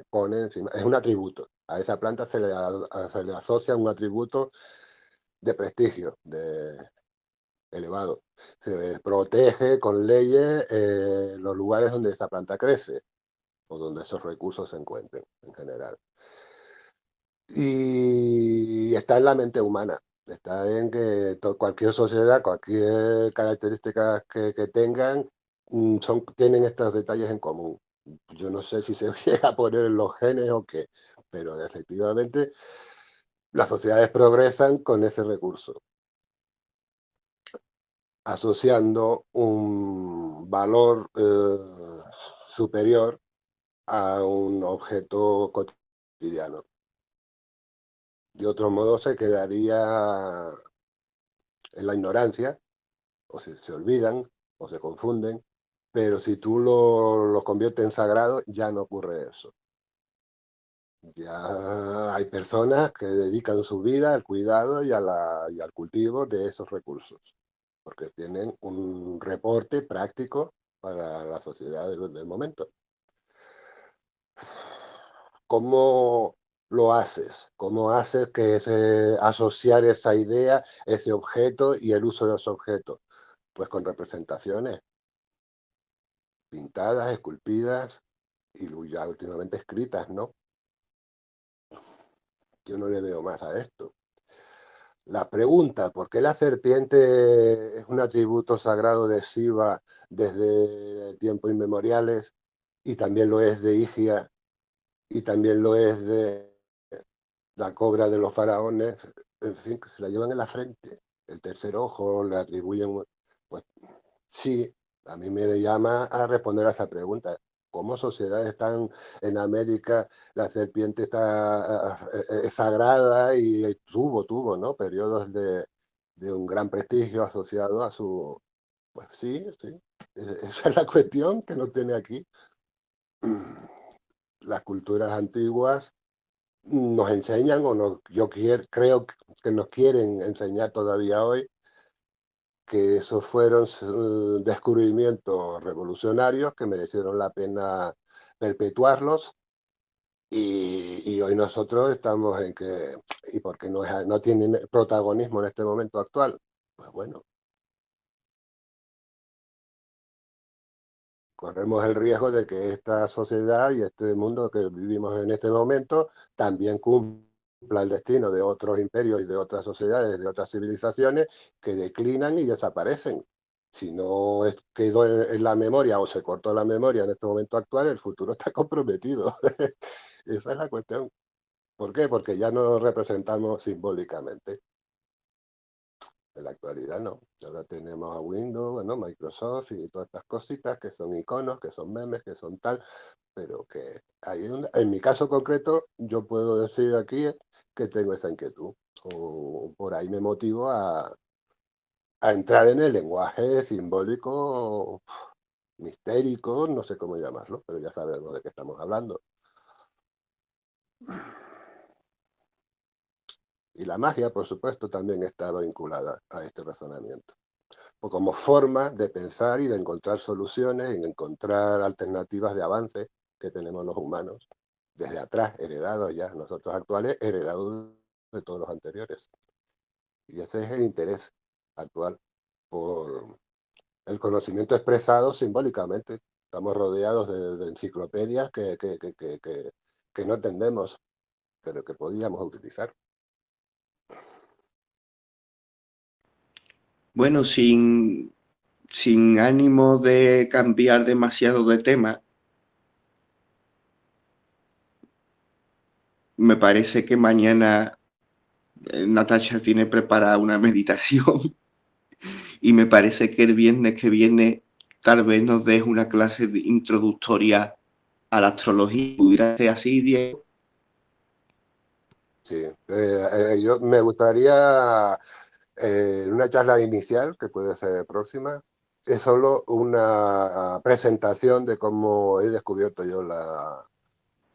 pone encima, es un atributo. A esa planta se le asocia un atributo de prestigio, de elevado. Se protege con leyes los lugares donde esa planta crece o donde esos recursos se encuentren en general. Y está en la mente humana, está en que cualquier sociedad, cualquier característica que tengan, tienen estos detalles en común. Yo no sé si se llega a poner en los genes o qué, pero efectivamente las sociedades progresan con ese recurso, asociando un valor superior a un objeto cotidiano. De otro modo se quedaría en la ignorancia, o se olvidan, o se confunden, pero si tú lo conviertes en sagrado, ya no ocurre eso. Ya hay personas que dedican su vida al cuidado y al cultivo de esos recursos, porque tienen un reporte práctico para la sociedad del momento. ¿Cómo lo haces? ¿Cómo haces que asociar esa idea, ese objeto y el uso de ese objeto? Pues con representaciones pintadas, esculpidas y ya últimamente escritas, ¿no? Yo no le veo más a esto. La pregunta, ¿por qué la serpiente es un atributo sagrado de Shiva desde tiempos inmemoriales y también lo es de Higia y también lo es de la cobra de los faraones? En fin, que se la llevan en la frente, el tercer ojo, le atribuyen, pues sí, a mí me llama a responder a esa pregunta. ¿Cómo sociedades están en América, la serpiente es sagrada y tuvo, ¿no? Periodos de un gran prestigio asociado a su... Pues sí, sí. Esa es la cuestión que nos tiene aquí. Las culturas antiguas nos enseñan, creo que nos quieren enseñar todavía hoy, que esos fueron descubrimientos revolucionarios que merecieron la pena perpetuarlos, y hoy nosotros estamos en que, ¿y por qué no tienen protagonismo en este momento actual? Pues bueno, corremos el riesgo de que esta sociedad y este mundo que vivimos en este momento también cumpla el destino de otros imperios y de otras sociedades, de otras civilizaciones que declinan y desaparecen. Si no quedó en la memoria o se cortó la memoria en este momento actual, el futuro está comprometido. Esa es la cuestión. ¿Por qué? Porque ya no representamos simbólicamente. En la actualidad no. Ahora tenemos a Windows, bueno, Microsoft y todas estas cositas que son iconos, que son memes, que son tal, pero que en mi caso concreto yo puedo decir aquí que tengo esa inquietud. O por ahí me motivo a entrar en el lenguaje simbólico, mistérico, no sé cómo llamarlo, pero ya sabemos de qué estamos hablando. Y la magia, por supuesto, también está vinculada a este razonamiento. O como forma de pensar y de encontrar soluciones, y de encontrar alternativas de avance que tenemos los humanos desde atrás, heredados ya, nosotros actuales, heredados de todos los anteriores. Y ese es el interés actual por el conocimiento expresado simbólicamente. Estamos rodeados de enciclopedias que no entendemos, pero que podíamos utilizar.
Bueno, sin ánimo de cambiar demasiado de tema, me parece que mañana Natasha tiene preparada una meditación y me parece que el viernes que viene tal vez nos deje una clase introductoria a la astrología. ¿Pudiera ser así, Diego?
Sí, yo me gustaría una charla inicial, que puede ser próxima, es solo una presentación de cómo he descubierto yo la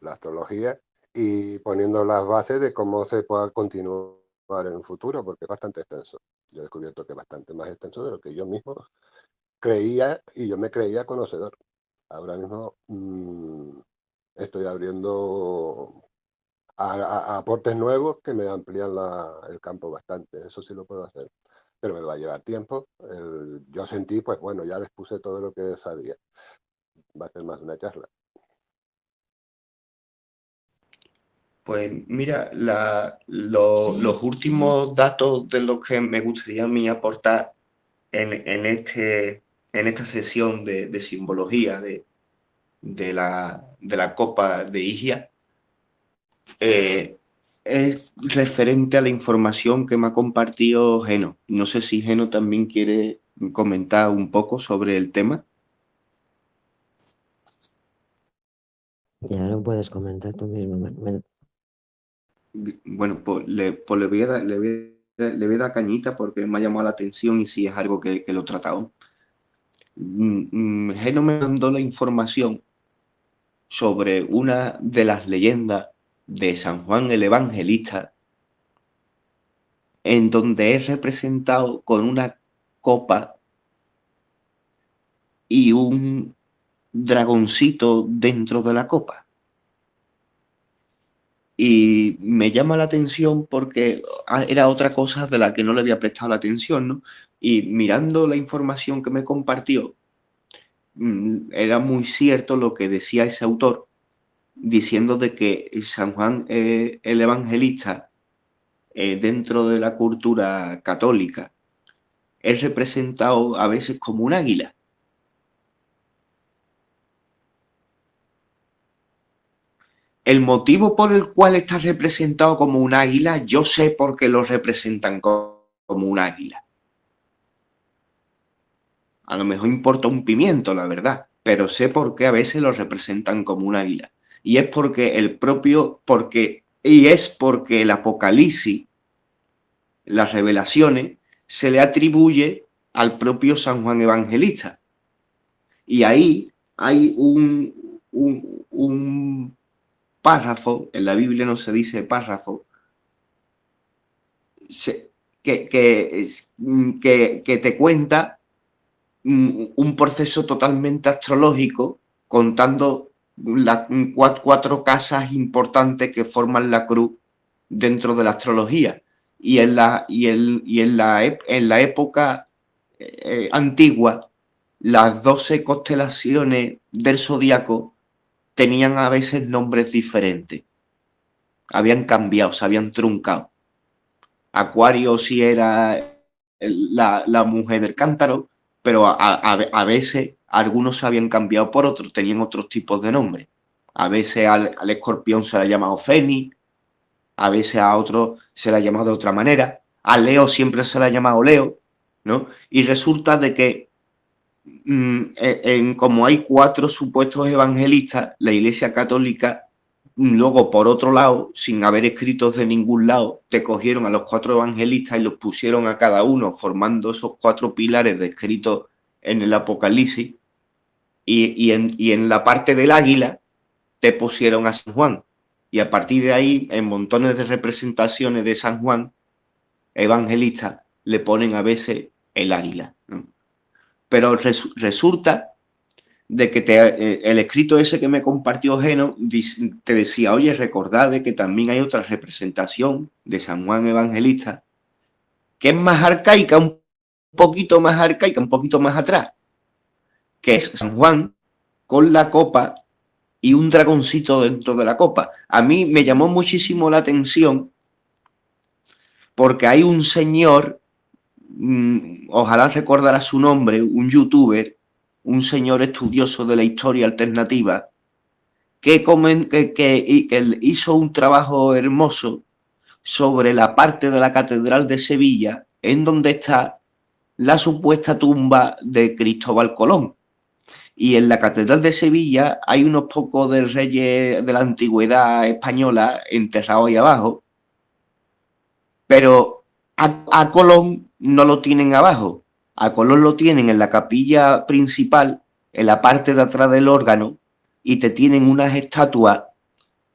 astrología y poniendo las bases de cómo se pueda continuar en un futuro, porque es bastante extenso. Yo he descubierto que es bastante más extenso de lo que yo mismo creía y yo me creía conocedor. Ahora mismo estoy abriendo a aportes nuevos que me amplían el campo bastante. Eso sí lo puedo hacer, pero me va a llevar tiempo. Yo sentí, pues bueno, ya les puse todo lo que sabía. Va a ser más una charla.
Pues mira, los últimos datos de los que me gustaría a mí aportar en esta sesión de simbología de la copa de Igia eh, es referente a la información que me ha compartido Geno. No sé si Geno también quiere comentar un poco sobre el tema.
Ya lo puedes comentar tú mismo, Manuel.
Bueno, pues le voy a dar, le voy a dar cañita porque me ha llamado la atención y si es algo que lo he tratado. Geno me mandó la información sobre una de las leyendas de San Juan el Evangelista, en donde es representado con una copa y un dragoncito dentro de la copa. Y me llama la atención porque era otra cosa de la que no le había prestado la atención, ¿no? Y mirando la información que me compartió, era muy cierto lo que decía ese autor, diciendo de que San Juan el Evangelista, dentro de la cultura católica, es representado a veces como un águila. El motivo por el cual está representado como un águila, yo sé por qué lo representan como un águila. A lo mejor importa un pimiento, la verdad, pero sé por qué a veces lo representan como un águila. Y es porque el Apocalipsis, las revelaciones, se le atribuye al propio San Juan Evangelista. Y ahí hay un párrafo, en la Biblia no se dice párrafo, que te cuenta un proceso totalmente astrológico contando las cuatro casas importantes que forman la cruz dentro de la astrología. Y en la época antigua, las 12 constelaciones del zodiaco tenían a veces nombres diferentes. Habían cambiado, se habían truncado. Acuario sí era la mujer del cántaro, pero a veces algunos se habían cambiado por otros, tenían otros tipos de nombres. A veces al escorpión se le ha llamado Fénix, a veces a otro se le ha llamado de otra manera. A Leo siempre se le ha llamado Leo, ¿no? Y resulta de que como hay 4 supuestos evangelistas, la Iglesia Católica, luego por otro lado, sin haber escritos de ningún lado, te cogieron a los 4 evangelistas y los pusieron a cada uno formando esos 4 pilares descritos en el Apocalipsis, y en la parte del águila te pusieron a San Juan. Y a partir de ahí, en montones de representaciones de San Juan, evangelistas, le ponen a veces el águila, ¿no? Pero resulta de que el escrito ese que me compartió Geno te decía, oye, recordad de que también hay otra representación de San Juan Evangelista que es más arcaica, un poquito más arcaica, un poquito más atrás, que es San Juan con la copa y un dragoncito dentro de la copa. A mí me llamó muchísimo la atención porque hay un señor, ojalá recordara su nombre, un youtuber, un señor estudioso de la historia alternativa, que hizo un trabajo hermoso sobre la parte de la Catedral de Sevilla en donde está la supuesta tumba de Cristóbal Colón. Y en la Catedral de Sevilla hay unos pocos de reyes de la antigüedad española enterrados ahí abajo, pero a Colón no lo tienen abajo. A Colón lo tienen en la capilla principal, en la parte de atrás del órgano, y te tienen unas estatuas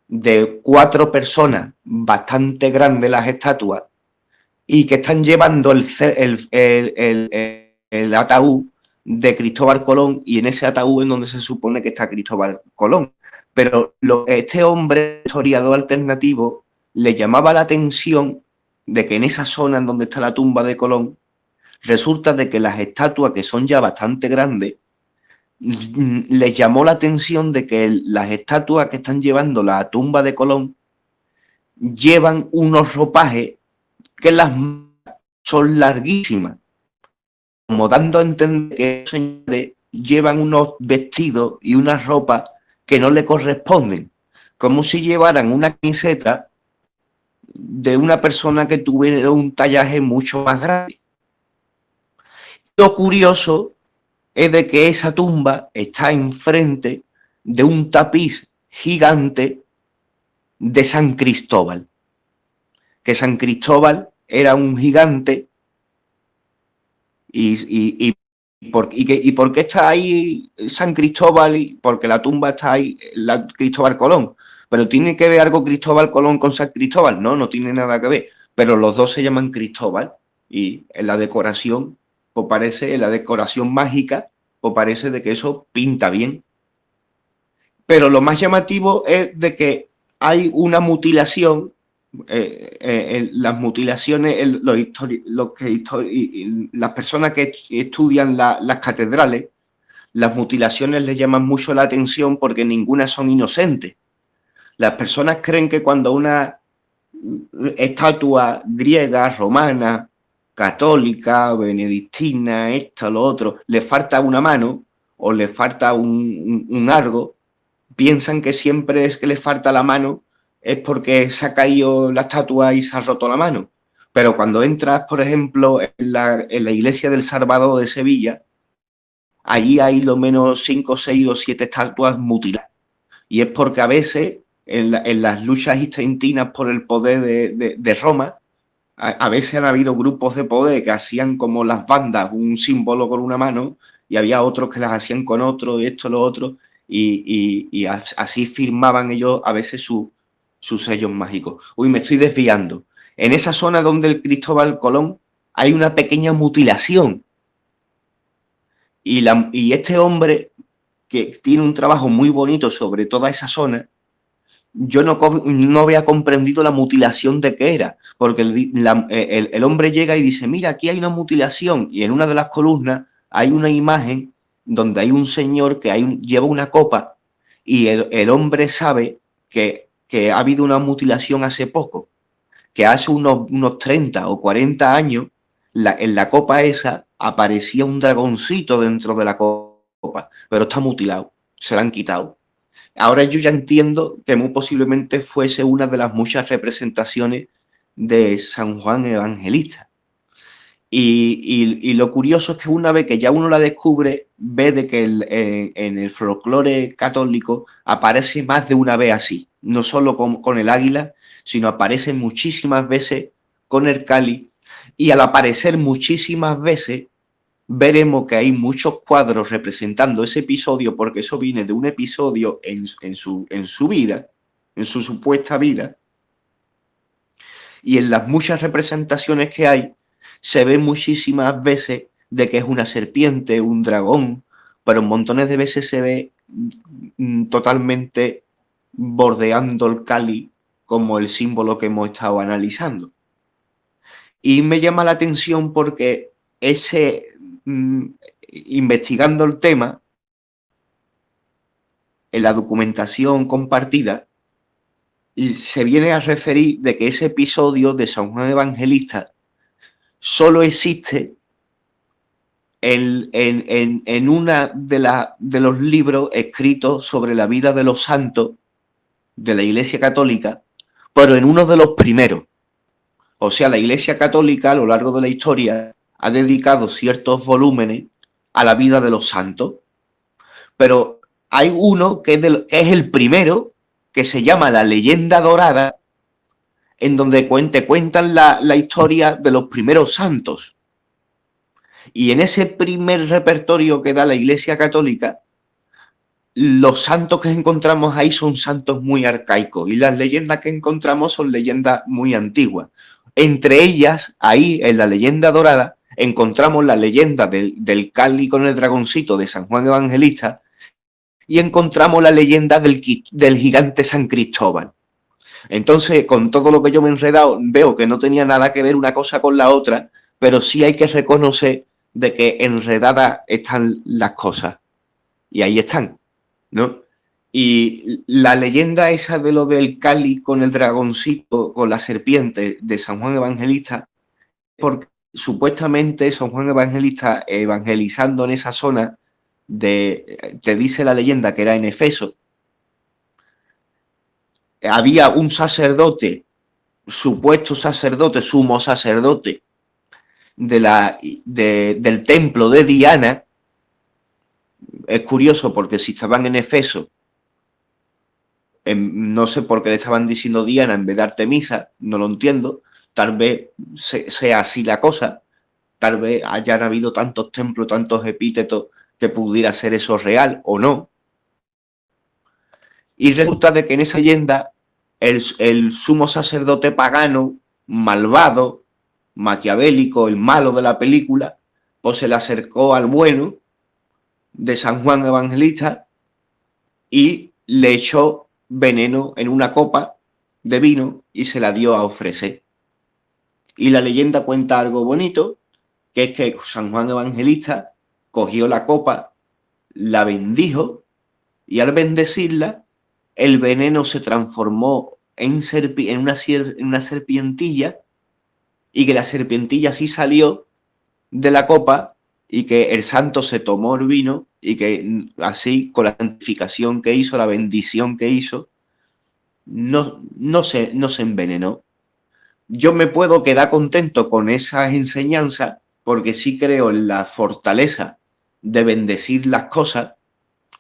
de 4 personas, bastante grandes las estatuas, y que están llevando el ataúd de Cristóbal Colón, y en ese ataúd es donde se supone que está Cristóbal Colón. Pero este hombre, historiador alternativo, le llamaba la atención de que en esa zona en donde está la tumba de Colón, resulta de que las estatuas, que son ya bastante grandes, les llamó la atención de que las estatuas que están llevando la tumba de Colón llevan unos ropajes que las son larguísimas, como dando a entender que los señores llevan unos vestidos y unas ropas que no le corresponden, como si llevaran una camiseta de una persona que tuviera un tallaje mucho más grande. Lo curioso es de que esa tumba está enfrente de un tapiz gigante de San Cristóbal, que San Cristóbal era un gigante. ¿Y por qué está ahí San Cristóbal? Porque la tumba está ahí, Cristóbal Colón. Pero ¿tiene que ver algo Cristóbal Colón con San Cristóbal? No, no tiene nada que ver. Pero los dos se llaman Cristóbal, y en la decoración, pues parece, en la decoración mágica, pues parece de que eso pinta bien. Pero lo más llamativo es de que hay una mutilación. Las mutilaciones, las personas que estudian las catedrales, las mutilaciones les llaman mucho la atención porque ninguna son inocentes. Las personas creen que cuando una estatua griega, romana, católica, benedictina, esto, lo otro, le falta una mano o le falta un algo, piensan que siempre es que le falta la mano es porque se ha caído la estatua y se ha roto la mano. Pero cuando entras, por ejemplo, en la iglesia del Salvador de Sevilla, allí hay lo menos 5, 6 o 7 estatuas mutiladas. Y es porque a veces, en las luchas intestinas por el poder de Roma, a veces han habido grupos de poder que hacían como las bandas, un símbolo con una mano, y había otros que las hacían con otro, y esto, lo otro, y así firmaban ellos a veces sus sellos mágicos. Uy, me estoy desviando. En esa zona donde el Cristóbal Colón hay una pequeña mutilación. Y este hombre, que tiene un trabajo muy bonito sobre toda esa zona, yo no había comprendido la mutilación de qué era, porque el hombre llega y dice, mira, aquí hay una mutilación, y en una de las columnas hay una imagen donde hay un señor que lleva una copa, y el hombre sabe que ha habido una mutilación hace poco, que hace unos 30 o 40 años, en la copa esa aparecía un dragoncito dentro de la copa, pero está mutilado, se la han quitado. Ahora yo ya entiendo que muy posiblemente fuese una de las muchas representaciones de San Juan Evangelista. Y lo curioso es que una vez que ya uno la descubre, ve de que en el folclore católico aparece más de una vez así, no solo con el águila, sino aparece muchísimas veces con el cáliz, y al aparecer muchísimas veces veremos que hay muchos cuadros representando ese episodio, porque eso viene de un episodio en su vida, en su supuesta vida, y en las muchas representaciones que hay, se ve muchísimas veces de que es una serpiente, un dragón, pero montones de veces se ve totalmente bordeando el cáliz como el símbolo que hemos estado analizando. Y me llama la atención porque investigando el tema, en la documentación compartida, se viene a referir de que ese episodio de San Juan Evangelista solo existe en una de los libros escritos sobre la vida de los santos de la Iglesia Católica, pero en uno de los primeros. O sea, la Iglesia Católica a lo largo de la historia ha dedicado ciertos volúmenes a la vida de los santos, pero hay uno que es el primero, que se llama La Leyenda Dorada, en donde cuentan la historia de los primeros santos. Y en ese primer repertorio que da la Iglesia Católica, los santos que encontramos ahí son santos muy arcaicos y las leyendas que encontramos son leyendas muy antiguas. Entre ellas, ahí en la Leyenda Dorada, encontramos la leyenda del cáliz con el dragoncito de San Juan Evangelista y encontramos la leyenda del gigante San Cristóbal. Entonces, con todo lo que yo me he enredado, veo que no tenía nada que ver una cosa con la otra, pero sí hay que reconocer de que enredadas están las cosas. Y ahí están, ¿no? Y la leyenda esa de lo del cáliz con el dragoncito, con la serpiente de San Juan Evangelista, porque supuestamente San Juan Evangelista evangelizando en esa zona, te dice la leyenda que era en Efeso, había un sacerdote, supuesto sacerdote, sumo sacerdote del templo de Diana. Es curioso porque si estaban en Efeso, no sé por qué le estaban diciendo Diana en vez de Artemisa, no lo entiendo. Tal vez sea así la cosa, tal vez hayan habido tantos templos, tantos epítetos que pudiera ser eso real o no. Y resulta de que en esa leyenda el sumo sacerdote pagano, malvado, maquiavélico, el malo de la película, pues se le acercó al bueno de San Juan Evangelista y le echó veneno en una copa de vino y se la dio a ofrecer. Y la leyenda cuenta algo bonito, que es que San Juan Evangelista cogió la copa, la bendijo y al bendecirla, el veneno se transformó en una serpientilla y que la serpientilla sí salió de la copa y que el santo se tomó el vino y que así, con la santificación que hizo, la bendición que hizo, no se envenenó. Yo me puedo quedar contento con esas enseñanzas porque sí creo en la fortaleza de bendecir las cosas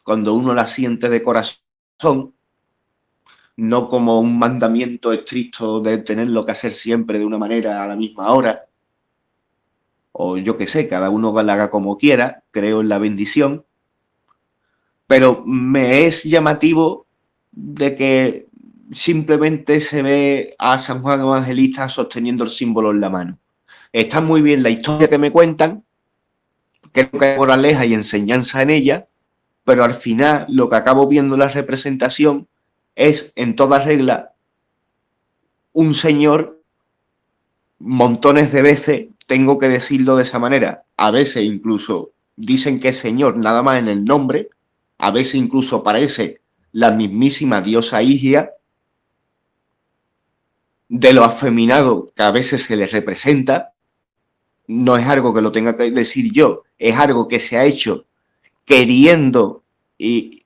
cuando uno las siente de corazón, no como un mandamiento estricto de tenerlo que hacer siempre de una manera a la misma hora, o yo qué sé, cada uno la haga como quiera, creo en la bendición, pero me es llamativo de que simplemente se ve a San Juan Evangelista sosteniendo el símbolo en la mano. Está muy bien la historia que me cuentan, creo que hay moraleja y enseñanza en ella, pero al final lo que acabo viendo en la representación es, en toda regla, un señor, montones de veces, tengo que decirlo de esa manera, a veces incluso dicen que es señor nada más en el nombre, a veces incluso parece la mismísima diosa Higia, de lo afeminado que a veces se le representa. No es algo que lo tenga que decir yo, es algo que se ha hecho queriendo y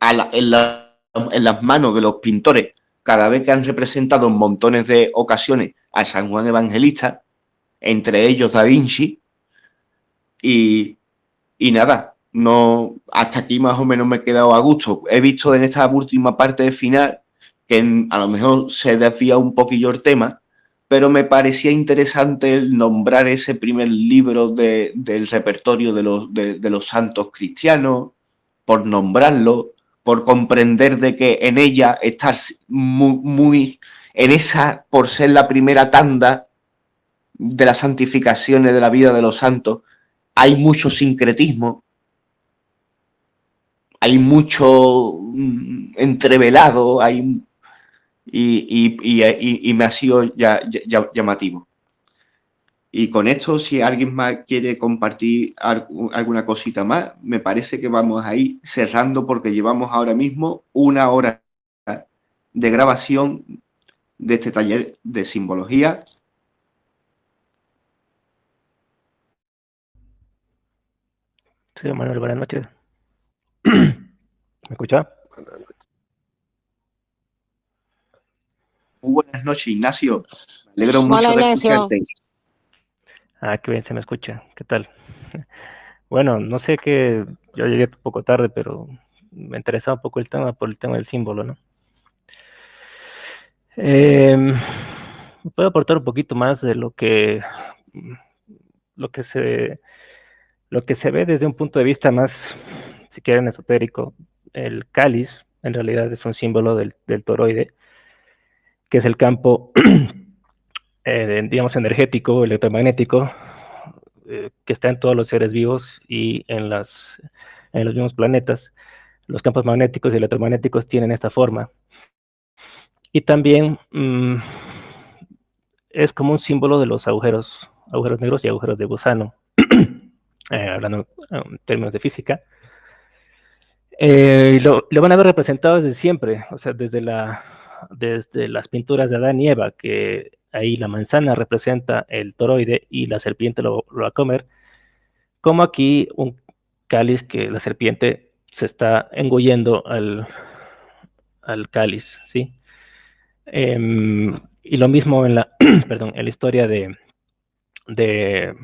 en las manos de los pintores cada vez que han representado en montones de ocasiones a San Juan Evangelista, entre ellos Da Vinci, y nada, no, hasta aquí más o menos me he quedado a gusto. He visto en esta última parte de final que a lo mejor se desvía un poquillo el tema, pero me parecía interesante el nombrar ese primer libro del repertorio de los santos cristianos, por nombrarlo, por comprender de que en ella está muy en esa, por ser la primera tanda de las santificaciones de la vida de los santos, hay mucho sincretismo, hay mucho entrevelado, y me ha sido llamativo. Y con esto, si alguien más quiere compartir alguna cosita más, me parece que vamos a ir cerrando porque llevamos ahora mismo 1 hora de grabación de este taller de simbología.
Sí, Manuel, buenas noches. ¿Me escucha?
Muy buenas noches, Ignacio. Me alegro mucho
Hola,
de
Ignacio.
escucharte.
Ah, qué bien se me escucha. ¿Qué tal? Bueno, no sé qué, yo llegué un poco tarde, pero me interesaba un poco el tema por el tema del símbolo, ¿no? Puedo aportar un poquito más de lo que se ve desde un punto de vista más, si quieren, esotérico. El cáliz, en realidad, es un símbolo del toroide, que es el campo, digamos, energético, electromagnético, que está en todos los seres vivos y en los mismos planetas. Los campos magnéticos y electromagnéticos tienen esta forma. Y también es como un símbolo de los agujeros negros y agujeros de gusano, hablando en términos de física. Lo van a ver representado desde siempre, o sea, desde las pinturas de Adán y Eva, que ahí la manzana representa el toroide y la serpiente lo va a comer, como aquí un cáliz que la serpiente se está engullendo al cáliz, ¿sí? Y lo mismo en la, perdón, en la historia de, de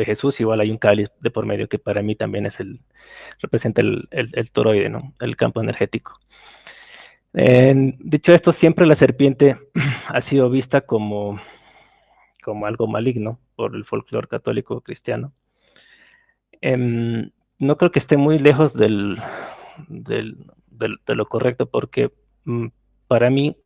Jesús, igual hay un cáliz de por medio que para mí también representa el toroide, ¿no? El campo energético. Dicho esto, siempre la serpiente ha sido vista como algo maligno por el folclore católico cristiano. No creo que esté muy lejos de lo correcto, porque para mí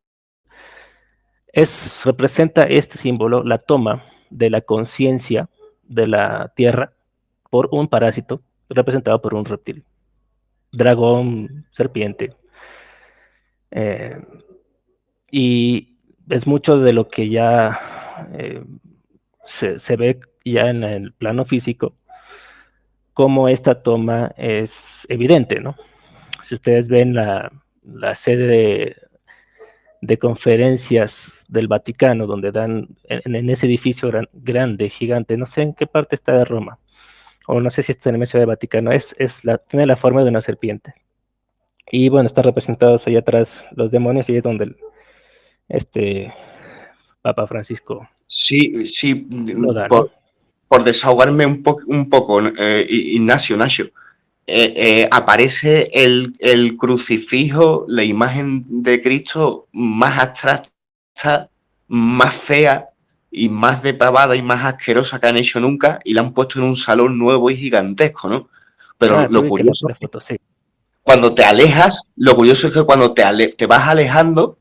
representa este símbolo la toma de la conciencia de la Tierra por un parásito representado por un reptil, dragón, serpiente. Y es mucho de lo que ya se ve ya en el plano físico, como esta toma es evidente, ¿no? Si ustedes ven la sede de conferencias del Vaticano, donde dan en ese edificio grande, gigante, no sé en qué parte está de Roma, o no sé si está en el Museo del Vaticano, tiene la forma de una serpiente. Y bueno, están representados ahí atrás los demonios, y es donde este Papa Francisco
Sí, sí,
lo da, ¿no?
por desahogarme un poco, Ignacio, Nacho. Aparece el crucifijo, la imagen de Cristo más abstracta, más fea y más depravada y más asquerosa que han hecho nunca, y la han puesto en un salón nuevo y gigantesco, ¿no? Pero
Tú
lo
vi que
curioso
la foto, sí.
cuando te alejas, lo curioso es que cuando te vas alejando,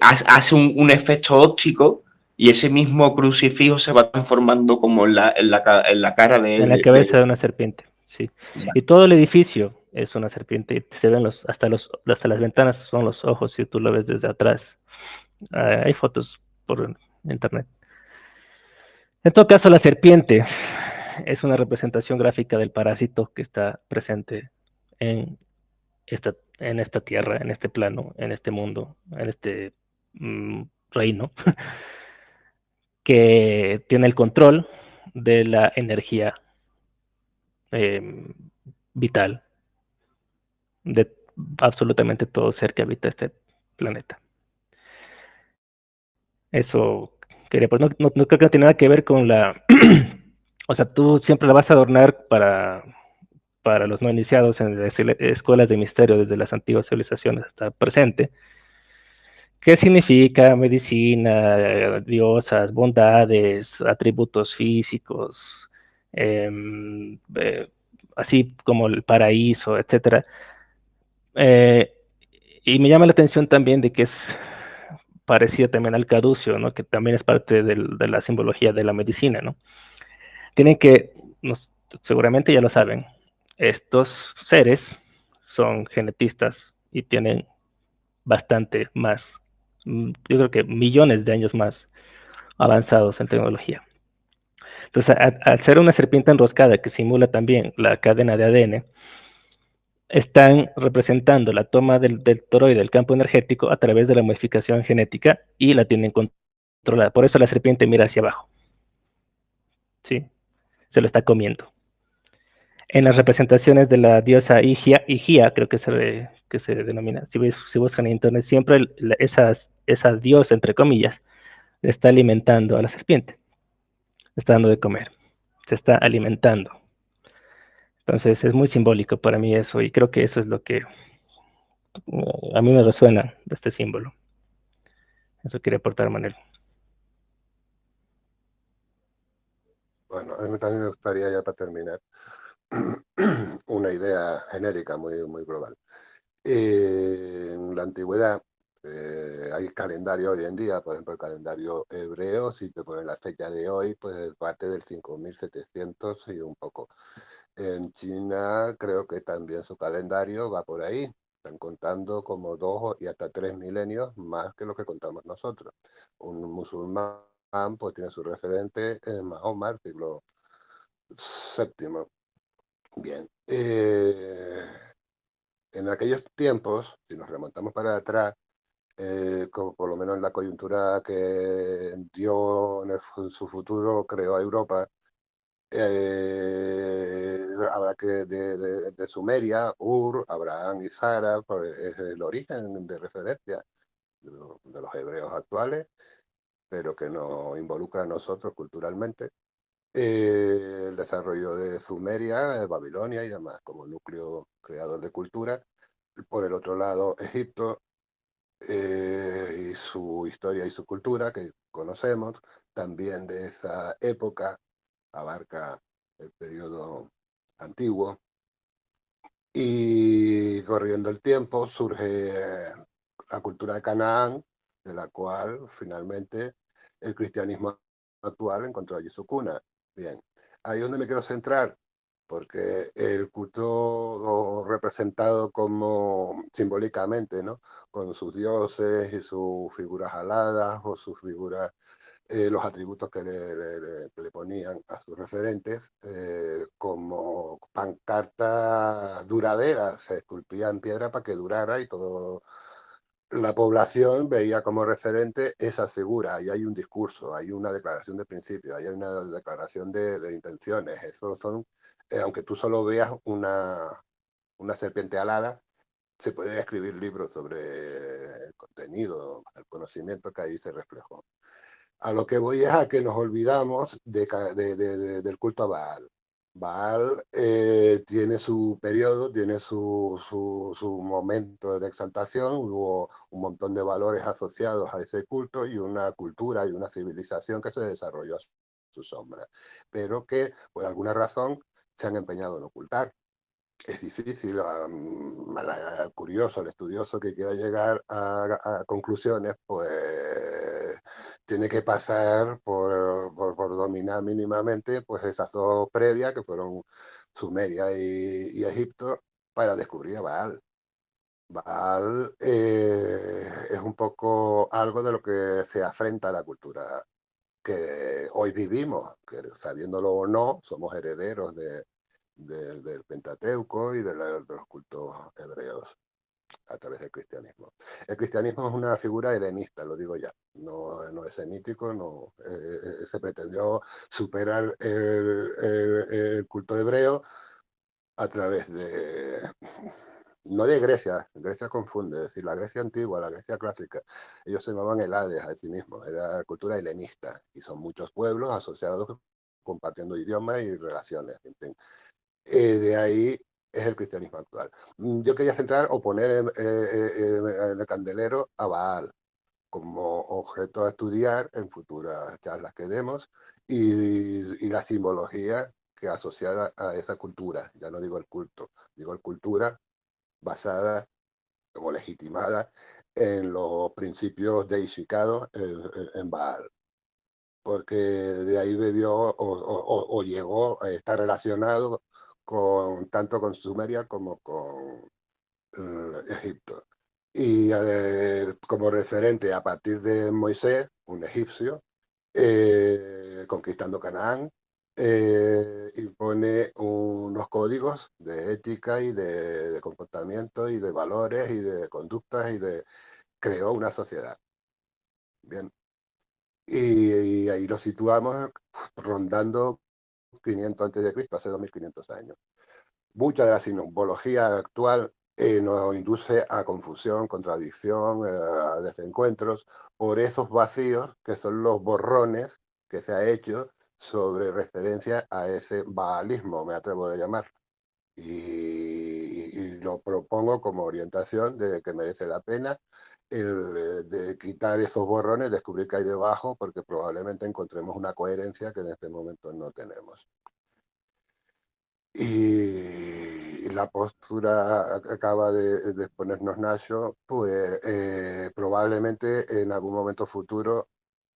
hace un efecto óptico y ese mismo crucifijo se va transformando como en la cara
En la cabeza de una serpiente, sí. Y todo el edificio es una serpiente. Se ven hasta las ventanas son los ojos si tú lo ves desde atrás. Hay fotos por internet. En todo caso, la serpiente es una representación gráfica del parásito que está presente en esta tierra, en este plano, en este mundo, en este reino, que tiene el control de la energía vital de absolutamente todo ser que habita este planeta. Eso quería, pues no creo que no tiene nada que ver con la... O sea, tú siempre la vas a adornar para los no iniciados en las escuelas de misterio desde las antiguas civilizaciones hasta el presente. ¿Qué significa medicina, diosas, bondades, atributos físicos, así como el paraíso, etcétera? Eh, y me llama la atención también de que es parecido también al caducio, ¿no? Que también es parte de la simbología de la medicina, ¿no? Tienen que, seguramente ya lo saben, estos seres son genetistas y tienen bastante más, yo creo que millones de años más avanzados en tecnología. Entonces, al ser una serpiente enroscada que simula también la cadena de ADN, están representando la toma del toroide del campo energético a través de la modificación genética y la tienen controlada. Por eso la serpiente mira hacia abajo, ¿sí? Se lo está comiendo. En las representaciones de la diosa Higia, creo que se denomina, si buscan en internet, siempre esa diosa, entre comillas, le está alimentando a la serpiente, le está dando de comer, se está alimentando. Entonces es muy simbólico para mí eso y creo que eso es lo que a mí me resuena de este símbolo. Eso quería aportar, Manuel.
Bueno, a mí también me gustaría, ya para terminar, una idea genérica muy, muy global. En la antigüedad hay calendario hoy en día, por ejemplo el calendario hebreo, si te pones la fecha de hoy, pues parte del 5700 y un poco. En China creo que también su calendario va por ahí. Están contando como 2 y hasta 3 milenios más que lo que contamos nosotros. Un musulmán pues tiene su referente en Mahoma, el siglo VII. Bien. En aquellos tiempos, si nos remontamos para atrás, como por lo menos en la coyuntura que dio en su futuro, creó a Europa, habrá que de Sumeria, Ur, Abraham y Sara, pues es el origen de referencia de los hebreos actuales, pero que nos involucra a nosotros culturalmente. El desarrollo de Sumeria, Babilonia y demás, como núcleo creador de cultura. Por el otro lado, Egipto y su historia y su cultura que conocemos, también de esa época, abarca el periodo antiguo. Y corriendo el tiempo surge la cultura de Canaán, de la cual finalmente el cristianismo actual encontró allí su cuna. Bien, ahí es donde me quiero centrar, porque el culto representado como simbólicamente, ¿no? Con sus dioses y sus figuras aladas o sus figuras los atributos que le ponían a sus referentes como pancarta duradera, se esculpía en piedra para que durara y toda la población veía como referente esas figuras. Ahí hay un discurso, hay una declaración de principios, hay una declaración de intenciones. Eso son, aunque tú solo veas una serpiente alada, se pueden escribir libros sobre el contenido, el conocimiento que ahí se reflejó. A lo que voy es a que nos olvidamos del culto a Baal. Baal tiene su periodo, tiene su momento de exaltación, hubo un montón de valores asociados a ese culto y una cultura y una civilización que se desarrolló a su sombra, pero que por alguna razón se han empeñado en ocultar. Es difícil, al curioso, al estudioso que quiera llegar a conclusiones, pues tiene que pasar por dominar mínimamente pues esas dos previas que fueron Sumeria y Egipto para descubrir a Baal. Baal es un poco algo de lo que se afrenta a la cultura que hoy vivimos, que sabiéndolo o no, somos herederos del Pentateuco y de los cultos hebreos a través del cristianismo. El cristianismo es una figura helenista, lo digo ya, no es semítico, no, se pretendió superar el culto hebreo a través no de Grecia, Grecia confunde, es decir, la Grecia antigua, la Grecia clásica, ellos se llamaban Helades a sí mismos, era cultura helenista, y son muchos pueblos asociados compartiendo idiomas y relaciones, en fin. De ahí es el cristianismo actual. Yo quería centrar o poner en el candelero a Baal como objeto a estudiar en futuras charlas que demos y la simbología que asociada a esa cultura, ya no digo el culto, digo el cultura basada o legitimada en los principios deificados en Baal, porque de ahí bebió o llegó a estar relacionado tanto con Sumeria como con Egipto. Y como referente a partir de Moisés, un egipcio, conquistando Canaán, impone unos códigos de ética y de comportamiento y de valores y de conductas creó una sociedad. Bien. Y ahí lo situamos rondando 500 a.C., hace 2500 años. Mucha de la simbología actual nos induce a confusión, contradicción, a desencuentros por esos vacíos que son los borrones que se ha hecho sobre referencia a ese baalismo, me atrevo a llamar. Y lo propongo como orientación de que merece la pena de quitar esos borrones, descubrir qué hay debajo, porque probablemente encontremos una coherencia que en este momento no tenemos. Y la postura que acaba de exponernos Nacho, pues probablemente en algún momento futuro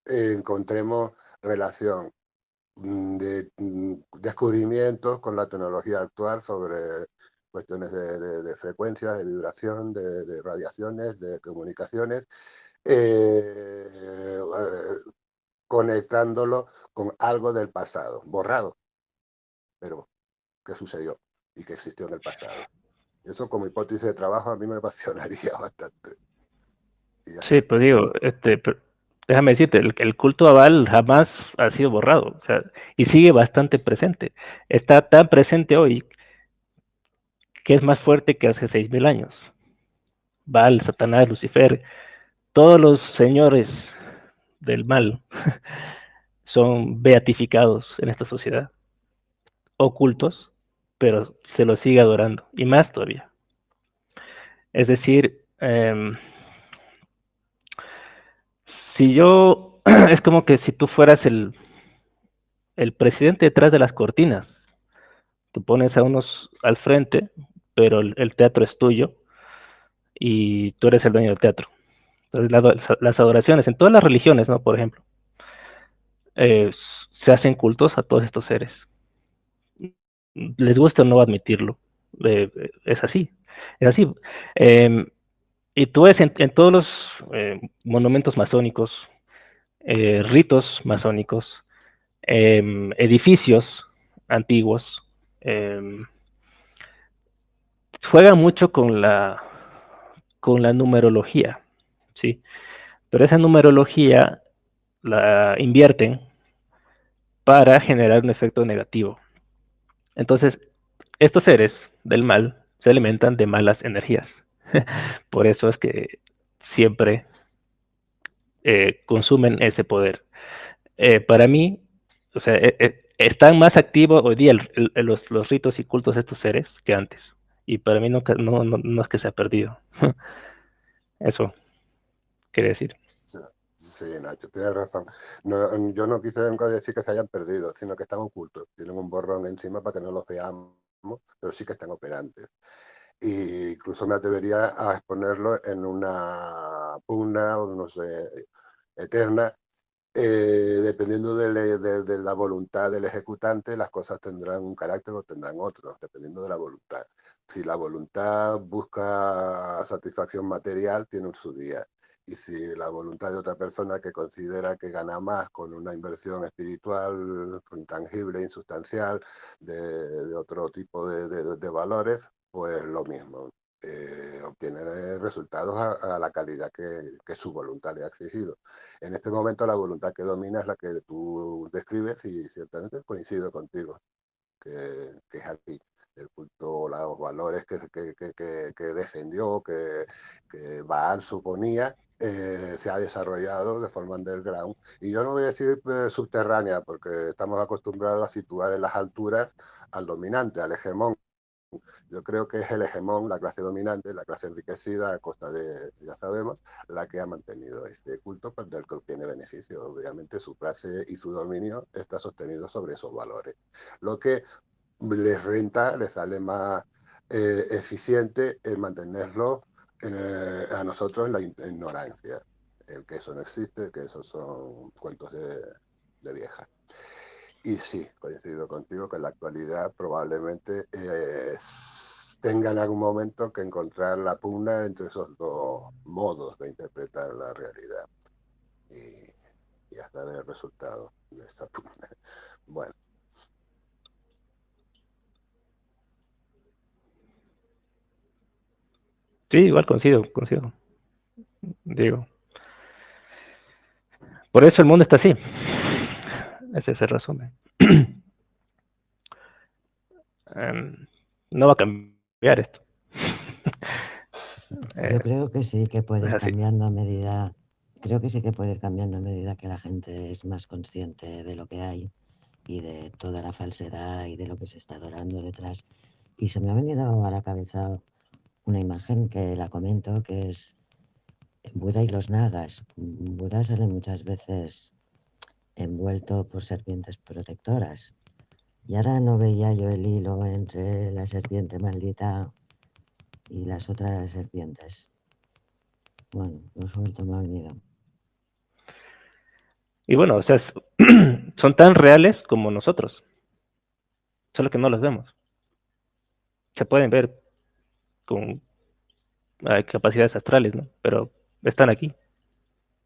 encontremos relación de descubrimientos con la tecnología actual sobre cuestiones de frecuencia, de vibración, de radiaciones, de comunicaciones, conectándolo con algo del pasado, borrado, pero que sucedió y que existió en el pasado. Eso como hipótesis de trabajo a mí me apasionaría bastante.
Sí, pues digo, déjame decirte, el culto a Baal jamás ha sido borrado, o sea, y sigue bastante presente. Está tan presente hoy que es más fuerte que hace 6000 años. Baal, Satanás, Lucifer, todos los señores del mal son beatificados en esta sociedad, ocultos, pero se los sigue adorando, y más todavía. Es decir, si yo, es como que si tú fueras el presidente detrás de las cortinas, tú pones a unos al frente, pero el teatro es tuyo y tú eres el dueño del teatro. Entonces, las adoraciones en todas las religiones, ¿no? Por ejemplo, eh, se hacen cultos a todos estos seres. Les gusta o no admitirlo, es así, es así. Eh, y tú ves en todos los monumentos masónicos, ritos masónicos, edificios antiguos, juegan mucho con la numerología, ¿sí? Pero esa numerología la invierten para generar un efecto negativo. Entonces, estos seres del mal se alimentan de malas energías. Por eso es que siempre consumen ese poder. Para mí, o sea, están más activos hoy día los ritos y cultos de estos seres que antes. Y para mí no es que se ha perdido. Eso quería decir.
Sí, Nacho, tienes razón. No, yo no quise nunca decir que se hayan perdido, sino que están ocultos. Tienen un borrón encima para que no los veamos, pero sí que están operantes. E incluso me atrevería a exponerlo en una pugna, o no sé, eterna. Dependiendo de la voluntad del ejecutante, las cosas tendrán un carácter o tendrán otro, dependiendo de la voluntad. Si la voluntad busca satisfacción material, tiene su día. Y si la voluntad de otra persona que considera que gana más con una inversión espiritual, intangible, insustancial, de otro tipo de valores, pues lo mismo. Obtiene resultados a la calidad que su voluntad le ha exigido. En este momento la voluntad que domina es la que tú describes y ciertamente coincido contigo, que es así. el culto, los valores que defendió, que Baal suponía, se ha desarrollado de forma underground. Y yo no voy a decir subterránea, porque estamos acostumbrados a situar en las alturas al dominante, al hegemón. Yo creo que es el hegemón, la clase dominante, la clase enriquecida a costa de, ya sabemos, la que ha mantenido este culto, pues, del que obtiene beneficio. Obviamente su clase y su dominio está sostenido sobre esos valores. Lo que les renta, les sale más eficiente mantenerlo a nosotros en la ignorancia. El que eso no existe, que esos son cuentos de vieja. Y sí, coincido contigo que en la actualidad probablemente tenga en algún momento que encontrar la pugna entre esos dos modos de interpretar la realidad y hasta ver el resultado de esta pugna. Bueno.
Sí, igual coincido. Digo, por eso el mundo está así. Ese es el resumen. No va a cambiar esto.
Yo creo que sí que puede
es
ir
así.
cambiando a medida, creo que sí que puede ir cambiando a medida que la gente es más consciente de lo que hay y de toda la falsedad y de lo que se está adorando detrás. Y se me ha venido a la cabeza una imagen que la comento, que es Buda y los nagas. Buda sale muchas veces envuelto por serpientes protectoras. Y ahora no veía yo el hilo entre la serpiente maldita y las otras serpientes. Bueno, lo suelto, me ha venido.
Y bueno, o sea, son tan reales como nosotros, solo que no los vemos. Se pueden ver con capacidades astrales, ¿no? Pero están aquí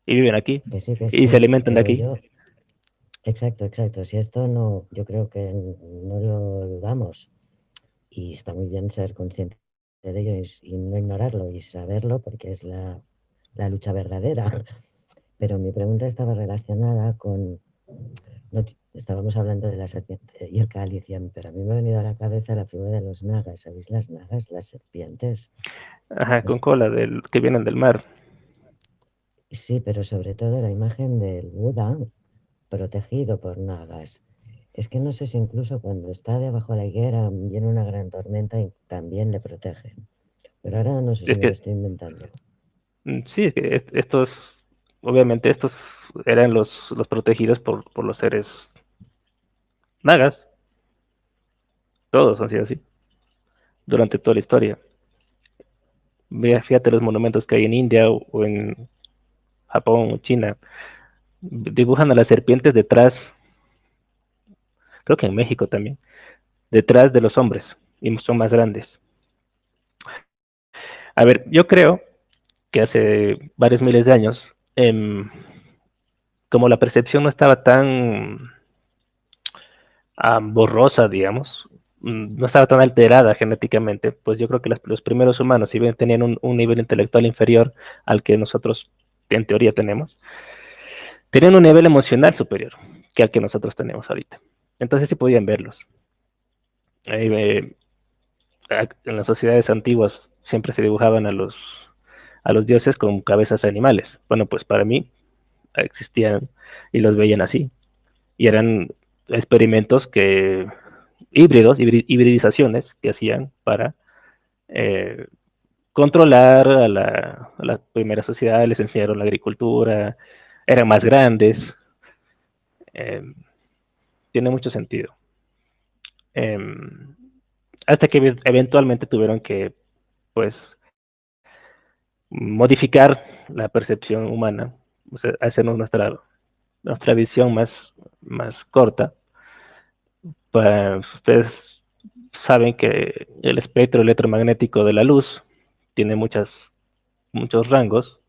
y viven aquí
Que
y se
sí,
alimentan de
pero
aquí.
yo, exacto. Si esto no, yo creo que no lo dudamos y está muy bien ser consciente de ello y no ignorarlo y saberlo porque es la lucha verdadera. Pero mi pregunta estaba relacionada con, estábamos hablando de la serpiente y el cáliz, pero a mí me ha venido a la cabeza la figura de los nagas. ¿Sabéis las nagas, las serpientes?
Ajá, con
Pues,
cola que vienen del mar.
sí, pero sobre todo la imagen del Buda protegido por nagas. Es que no sé si incluso cuando está debajo de la higuera viene una gran tormenta y también le protegen. Pero ahora no sé si
Es
me lo
que,
estoy inventando.
sí, es que obviamente estos eran los protegidos por los seres nagas. Todos han sido así durante toda la historia. Fíjate los monumentos que hay en India o en Japón o China. Dibujan a las serpientes detrás, creo que en México también, detrás de los hombres y son más grandes. A ver, yo creo que hace varios miles de años, como la percepción no estaba tan borrosa, digamos, no estaba tan alterada genéticamente, pues yo creo que los primeros humanos, si bien tenían un nivel intelectual inferior al que nosotros en teoría tenemos, tenían un nivel emocional superior que al que nosotros tenemos ahorita. Entonces sí podían verlos. En las sociedades antiguas siempre se dibujaban a los dioses con cabezas de animales. Bueno, pues para mí existían y los veían así. Y eran experimentos hibridizaciones que hacían para controlar a la primera sociedad, les enseñaron la agricultura, eran más grandes, eh, tiene mucho sentido. Eh, hasta que eventualmente tuvieron que, pues, modificar la percepción humana, o sea, hacernos nuestra visión más corta. Ustedes saben que el espectro electromagnético de la luz tiene muchos rangos,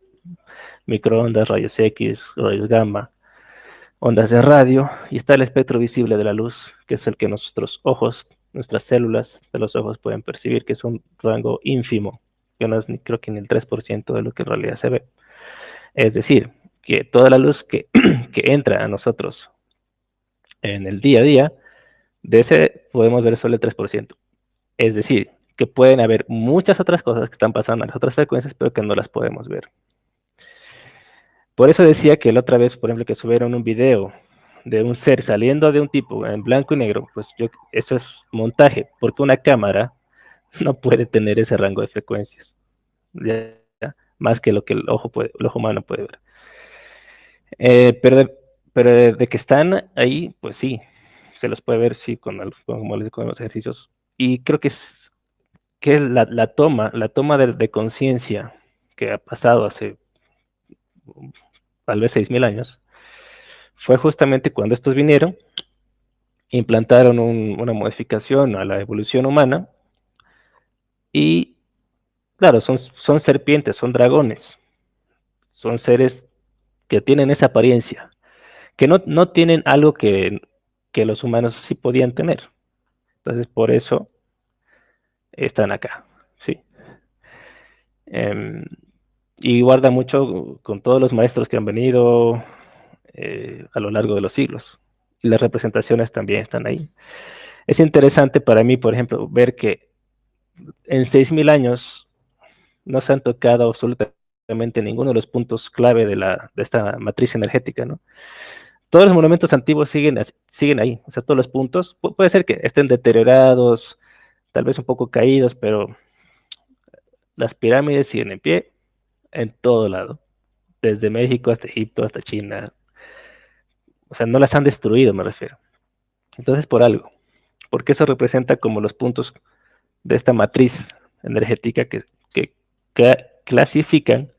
microondas, rayos X, rayos gamma, ondas de radio, y está el espectro visible de la luz, que es el que nuestros ojos, nuestras células de los ojos pueden percibir, que es un rango ínfimo, que no es creo que ni el 3% de lo que en realidad se ve. Es decir, que toda la luz que entra a nosotros en el día a día, de ese podemos ver solo el 3%. Es decir, que pueden haber muchas otras cosas que están pasando en las otras frecuencias, pero que no las podemos ver. Por eso decía que la otra vez, por ejemplo, que subieron un video de un ser saliendo de un tipo en blanco y negro, pues eso es montaje, porque una cámara no puede tener ese rango de frecuencias, ya, más que lo que el ojo humano puede ver. Pero de que están ahí, pues sí, se los puede ver, sí, con los ejercicios. Y creo que es la toma de conciencia que ha pasado hace tal vez 6.000 años, fue justamente cuando estos vinieron, implantaron una modificación a la evolución humana y, claro, son serpientes, son dragones, son seres que tienen esa apariencia, que no tienen algo que los humanos sí podían tener. Entonces, por eso están acá, ¿sí? Y guarda mucho con todos los maestros que han venido a lo largo de los siglos. Y las representaciones también están ahí. Es interesante para mí, por ejemplo, ver que en 6.000 años no se han tocado absolutamente ninguno de los puntos clave de esta matriz energética, ¿no? Todos los monumentos antiguos siguen ahí, o sea, todos los puntos, puede ser que estén deteriorados, tal vez un poco caídos, pero las pirámides siguen en pie en todo lado, desde México hasta Egipto, hasta China, o sea, no las han destruido, me refiero. Entonces, por algo, porque eso representa como los puntos de esta matriz energética que clasifican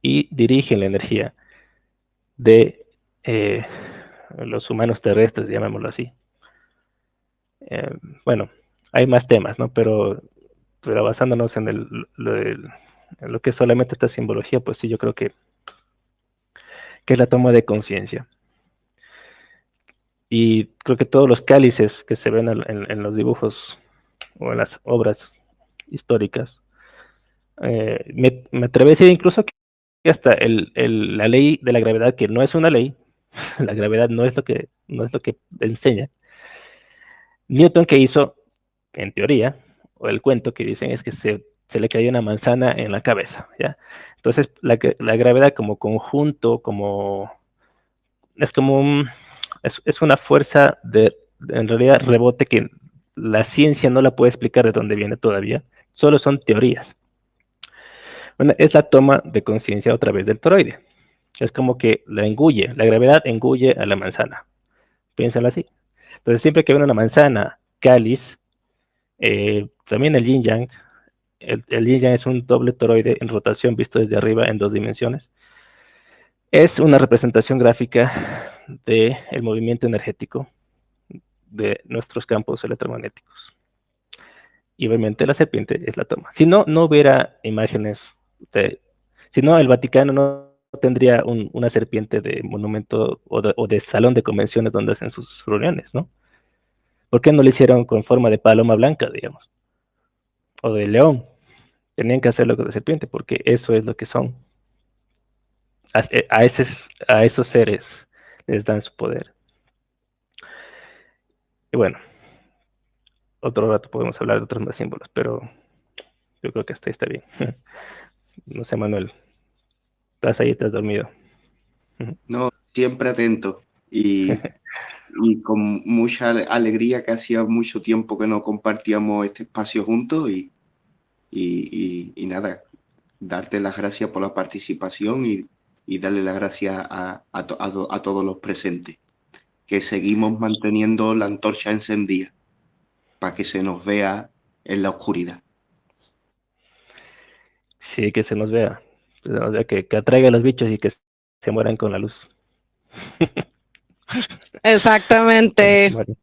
y dirigen la energía de los humanos terrestres, llamémoslo así. Bueno, hay más temas, ¿no? Pero basándonos en lo que es solamente esta simbología, pues sí, yo creo que es la toma de conciencia. Y creo que todos los cálices que se ven en los dibujos o en las obras históricas, me atrevo a decir incluso que hasta la ley de la gravedad, que no es una ley, la gravedad no es lo que enseña. Newton, que hizo, en teoría, o el cuento que dicen es que se le cayó una manzana en la cabeza, ¿ya? Entonces, la gravedad como conjunto, es como es una fuerza en realidad, rebote que la ciencia no la puede explicar de dónde viene todavía, solo son teorías. Bueno, es la toma de conciencia otra vez del toroide. Es como que la gravedad engulle a la manzana. Piénsalo así. Entonces, siempre que ven una manzana, cáliz, también el yin yang, el yin yang es un doble toroide en rotación visto desde arriba en 2 dimensiones. Es una representación gráfica del movimiento energético de nuestros campos electromagnéticos. Y obviamente la serpiente es la toma. Si no, no hubiera imágenes si no, el Vaticano no tendría una serpiente de monumento o de salón de convenciones donde hacen sus reuniones, ¿no? ¿Por qué no lo hicieron con forma de paloma blanca, digamos? O de león. Tenían que hacerlo con de serpiente, porque eso es lo que son. A esos seres les dan su poder. Y bueno, otro rato podemos hablar de otros más símbolos, pero yo creo que hasta ahí está bien. No sé, Manuel, ¿estás ahí? ¿Estás dormido?
No, siempre atento y con mucha alegría, que hacía mucho tiempo que no compartíamos este espacio juntos y nada, darte las gracias por la participación y darle las gracias a todos los presentes, que seguimos manteniendo la antorcha encendida para que se nos vea en la oscuridad.
Sí, que se nos vea, que atraiga a los bichos y que se mueran con la luz.
Exactamente.
Bueno.